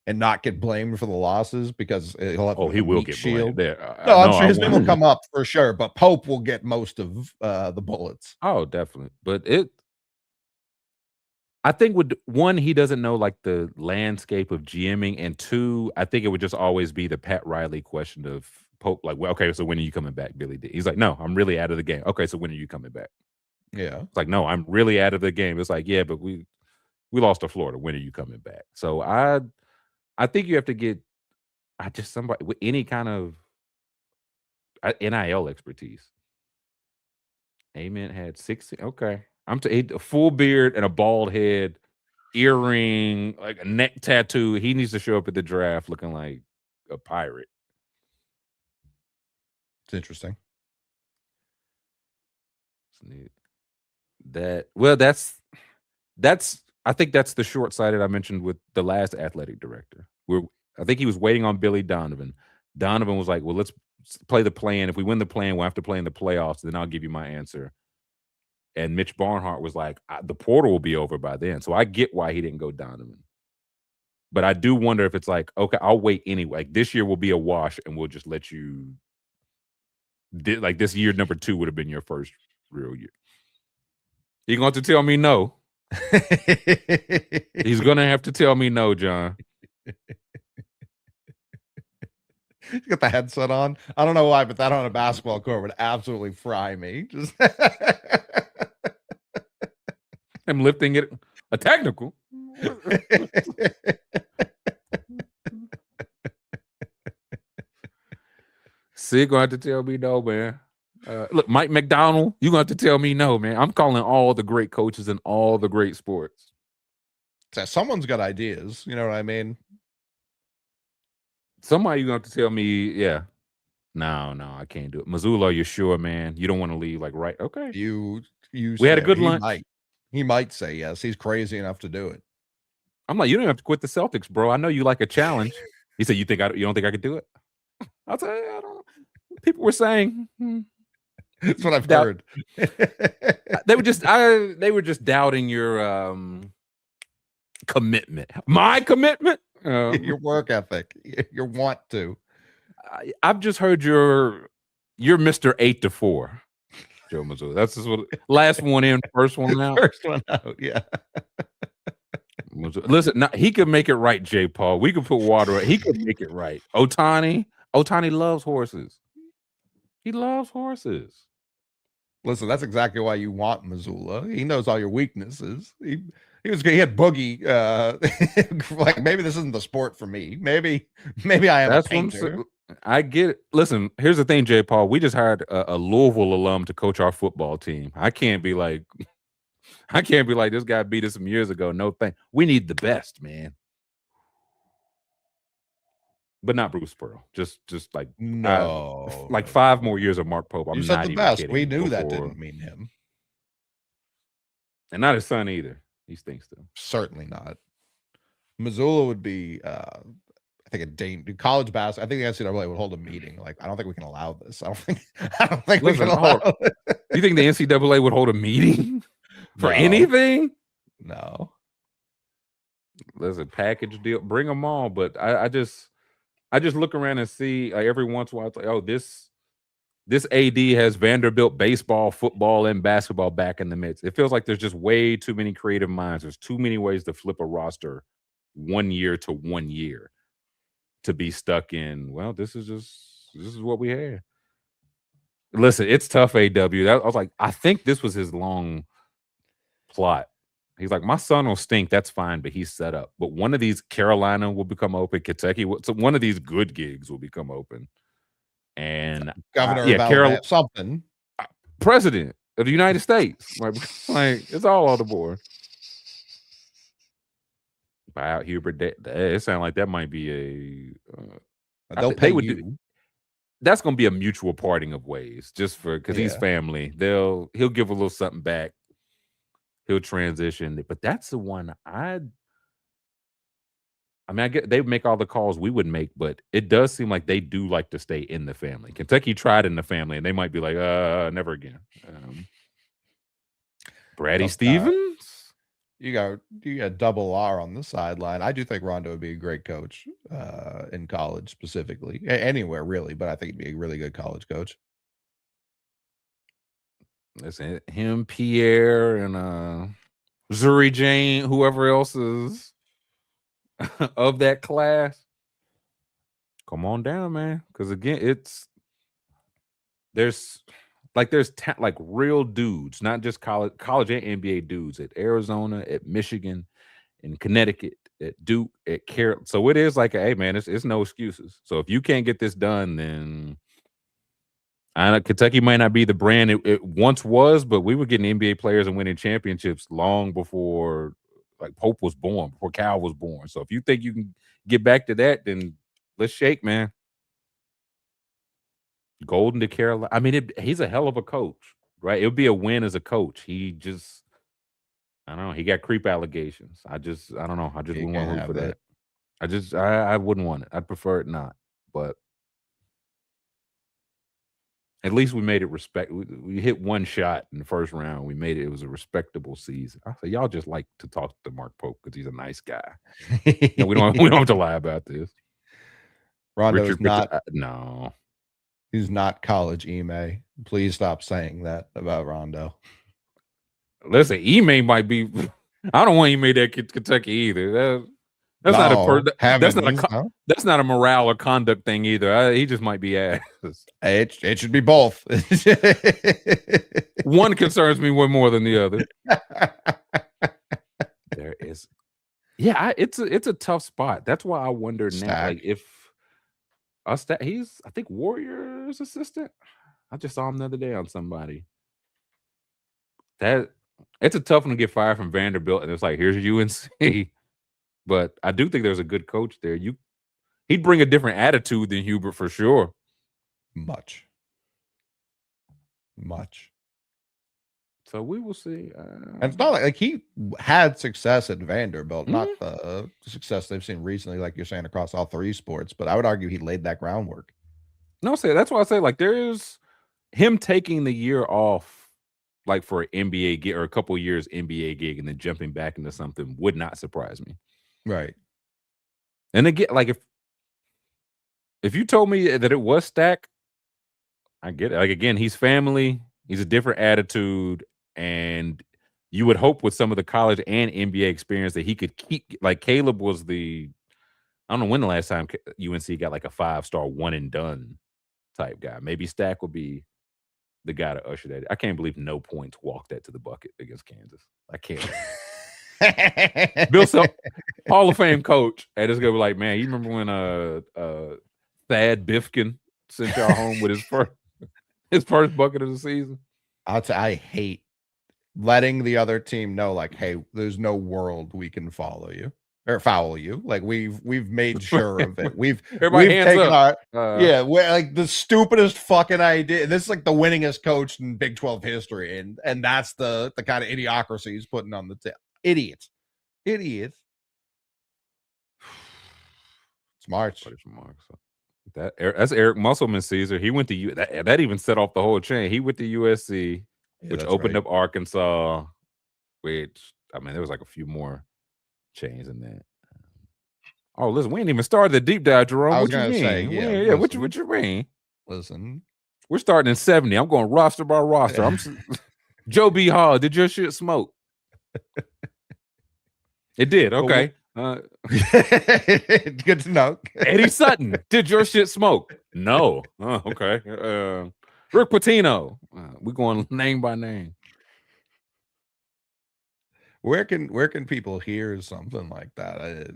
and not get blamed for the losses, because he'll have he will get blamed there. No, I'm sure his name will come up for sure, but Pope will get most of the bullets. Oh, definitely. But I think with one, he doesn't know like the landscape of GMing, and two, I think it would just always be the Pat Riley question of Pope, like, well, okay, so when are you coming back, Billy D? He's like, no, I'm really out of the game. Okay, so when are you coming back? Yeah. It's like, no, I'm really out of the game. It's like, yeah, but we lost to Florida. When are you coming back? So I think you have to get just somebody with any kind of NIL expertise. Amen had 16. Okay. A full beard and a bald head, earring, like a neck tattoo. He needs to show up at the draft looking like a pirate. It's interesting. I think that's the short-sighted I mentioned with the last athletic director. I think he was waiting on Billy Donovan. Donovan was like, well, let's play the plan. If we win the plan, we'll have to play in the playoffs. Then I'll give you my answer. And Mitch Barnhart was like, the portal will be over by then. So I get why he didn't go Donovan. But I do wonder if it's like, okay, I'll wait anyway. Like, this year will be a wash, and we'll just let you. Like, this year number 2 would have been your first real year. You're going to tell me no. He's going to have to tell me no, John. You got the headset on. I don't know why, but that on a basketball court would absolutely fry me. Just I'm lifting it. A technical. Sid going to have to tell me no, man. Look, Mike McDonald, you're going to have to tell me no, man. I'm calling all the great coaches in all the great sports. Someone's got ideas. You know what I mean? Somebody you're going to have to tell me, yeah. No, I can't do it. Missoula, you're sure, man? You don't want to leave, like, right? Okay. We had a good lunch. He might say yes. He's crazy enough to do it. I'm like, you don't have to quit the Celtics, bro. I know you like a challenge. He said, you don't think I could do it? I'll say, I don't know. People were saying. That's what I've heard. They were just doubting your commitment. My commitment? Your work ethic. Your want to. I've just heard you're Mr. 8 to 4. Joe Missoula. That's just what last one in, first one out. First one out, yeah. Listen, he could make it right, J. Paul. We could put water. He could make it right. Otani loves horses. He loves horses. Listen, that's exactly why you want Missoula. He knows all your weaknesses. He had Boogie. Like, maybe this isn't the sport for me. Maybe I am a painter. I get it. Listen, here's the thing, J. Paul. We just hired a Louisville alum to coach our football team. I can't be like this guy beat us some years ago. No thing. We need the best, man. But not Bruce Pearl. Just like no, like 5 more years of Mark Pope. You said the best. We knew that didn't mean him, and not his son either. He stinks too. Certainly not. Missoula would be. I think college basketball. I think the NCAA would hold a meeting. Like, I don't think we can allow this. I don't think we can allow it. You think the NCAA would hold a meeting for anything? No. There's a package deal. Bring them all. But I just look around and see, like, every once in a while, it's like, oh, this AD has Vanderbilt baseball, football, and basketball back in the midst. It feels like there's just way too many creative minds. There's too many ways to flip a roster 1 year to 1 year. To be stuck in, well, this is what we had. Listen, it's tough, AW. I was like, I think this was his long plot. He's like, my son will stink. That's fine, but he's set up. But one of these, Carolina will become open. Kentucky, so one of these good gigs will become open. And Governor of Alabama, something. President of the United States. Like it's all on the board. Buy out Hubert. It sounds like that might be a. They'll pay you. That's going to be a mutual parting of ways, just because he's family. He'll give a little something back. He'll transition, but that's the one I get they make all the calls we would make, but it does seem like they do like to stay in the family. Kentucky tried in the family, and they might be like, never again. Brady Stevens, you got double R on the sideline. I do think Rondo would be a great coach in college, specifically anywhere really, but I think he'd be a really good college coach. Listen, him, Pierre, and Zuri Jane, whoever else is of that class. Come on down, man. Because again, there's real dudes, not just college and NBA dudes at Arizona, at Michigan, in Connecticut, at Duke, at Carroll. So it is like, hey, man, it's no excuses. So if you can't get this done, then I know Kentucky might not be the brand it once was, but we were getting NBA players and winning championships long before like Pope was born, before Cal was born. So if you think you can get back to that, then let's shake, man. Golden to Carolina. I mean, he's a hell of a coach, right? It would be a win as a coach. He just, I don't know. He got creep allegations. I don't know. I just wouldn't want to root for that. I wouldn't want it. I'd prefer it not. But at least we made it we hit one shot in the first round. We made it. It was a respectable season. I say y'all just like to talk to Mark Pope because he's a nice guy. We don't have to lie about this. Rondo's no. He's not college Ime. Please stop saying that about Rondo. Listen, Ime might be. I don't want Ime that Kentucky either. That's not a morale or conduct thing either. He just might be ass. It should be both. One concerns me way more than the other. There is, it's a tough spot. That's why I wonder now, like if he's, I think, Warriors assistant. I just saw him the other day on somebody. That it's a tough one to get fired from Vanderbilt, and it's like, here's UNC. But I do think there's a good coach there. He'd bring a different attitude than Hubert for sure. Much. So we will see. And it's not like he had success at Vanderbilt, not the success they've seen recently, like you're saying, across all three sports. But I would argue he laid that groundwork. No, that's why I say, like, there's him taking the year off, like for an NBA gig or a couple years NBA gig, and then jumping back into something would not surprise me. Right. And again, like if you told me that it was Stack, I get it. Like, again, he's family, he's a different attitude, and you would hope with some of the college and NBA experience that he could keep. Like Caleb was I don't know when the last time UNC got like a 5-star one and done type guy. Maybe Stack will be the guy to usher that. I can't believe no points walked that to the bucket against Kansas. I can't. Bill Self, Hall of Fame coach, and it's gonna be like, man, you remember when Thad Bifkin sent y'all home with his first bucket of the season? I hate letting the other team know, like, hey, there's no world we can follow you or foul you. Like we've made sure of it. We've taken up. We're like the stupidest fucking idea. This is like the winningest coach in Big 12 history, and that's the kind of idiocracy he's putting on the tip. Idiots. It's March. That's Eric Musselman, Caesar. He went to that even set off the whole chain. He went to USC, which opened up Arkansas, which, I mean, there was like a few more chains in that. Oh, listen, we ain't even started the deep dive, Jerome. What you mean? What you mean? Listen, we're starting in 70. I'm going roster by roster. Joe B. Hall, did your shit smoke? It did. Okay. Good to know. Eddie Sutton, did your shit smoke? No. Oh, okay. Rick Pitino. We're going name by name. Where can people hear something like that?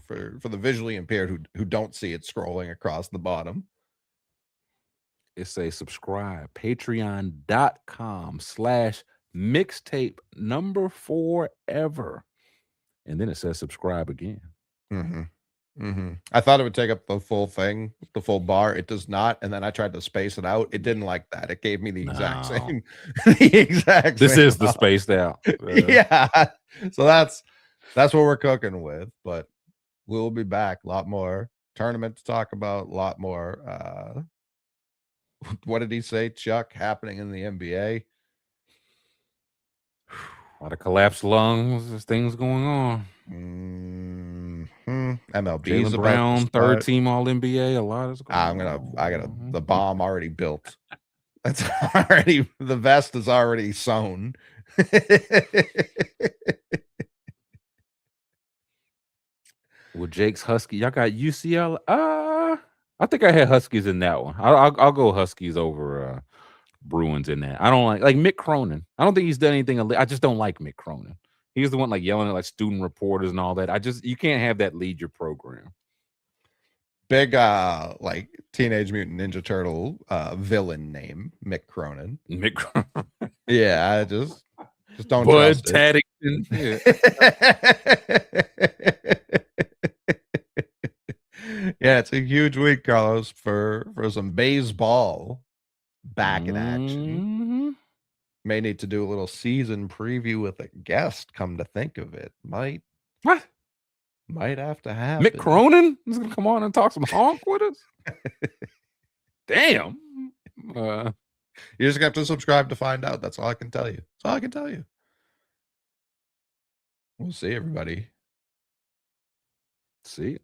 For the visually impaired who don't see it scrolling across the bottom. It's a subscribe, patreon.com/mixtape4ever. And then it says subscribe again. I thought it would take up the full thing, the full bar. It does not. And then I tried to space it out. It didn't like that. It gave me the exact same. The exact This same is the spaced out. Yeah. So that's what we're cooking with. But we'll be back. A lot more tournament to talk about. A lot more. What did he say, Chuck? Happening in the NBA. A lot of collapsed lungs. There's things going on. MLB's Jaylen about Brown, to third start. team All NBA. A lot is going on. I got the bomb already built. That's already, the vest is already sewn. Well, Jake's Husky. Y'all got UCL. I think I had Huskies in that one. I'll go Huskies over Bruins in that. I don't like Mick Cronin. I don't think he's done anything. I just don't like Mick Cronin. He's the one like yelling at like student reporters and all that. You can't have that lead your program. Big like Teenage Mutant Ninja Turtle villain name, Mick Cronin. Mick Cronin. Yeah, I just don't Bud trust it. Taddington. Yeah, it's a huge week, Carlos, for some baseball back in action. May need to do a little season preview with a guest, come to think of it. Might have to happen. Mick Cronin is gonna come on and talk some honk with us. Damn. You just have to subscribe to find out. That's all I can tell you. That's all I can tell you. We'll see everybody. See.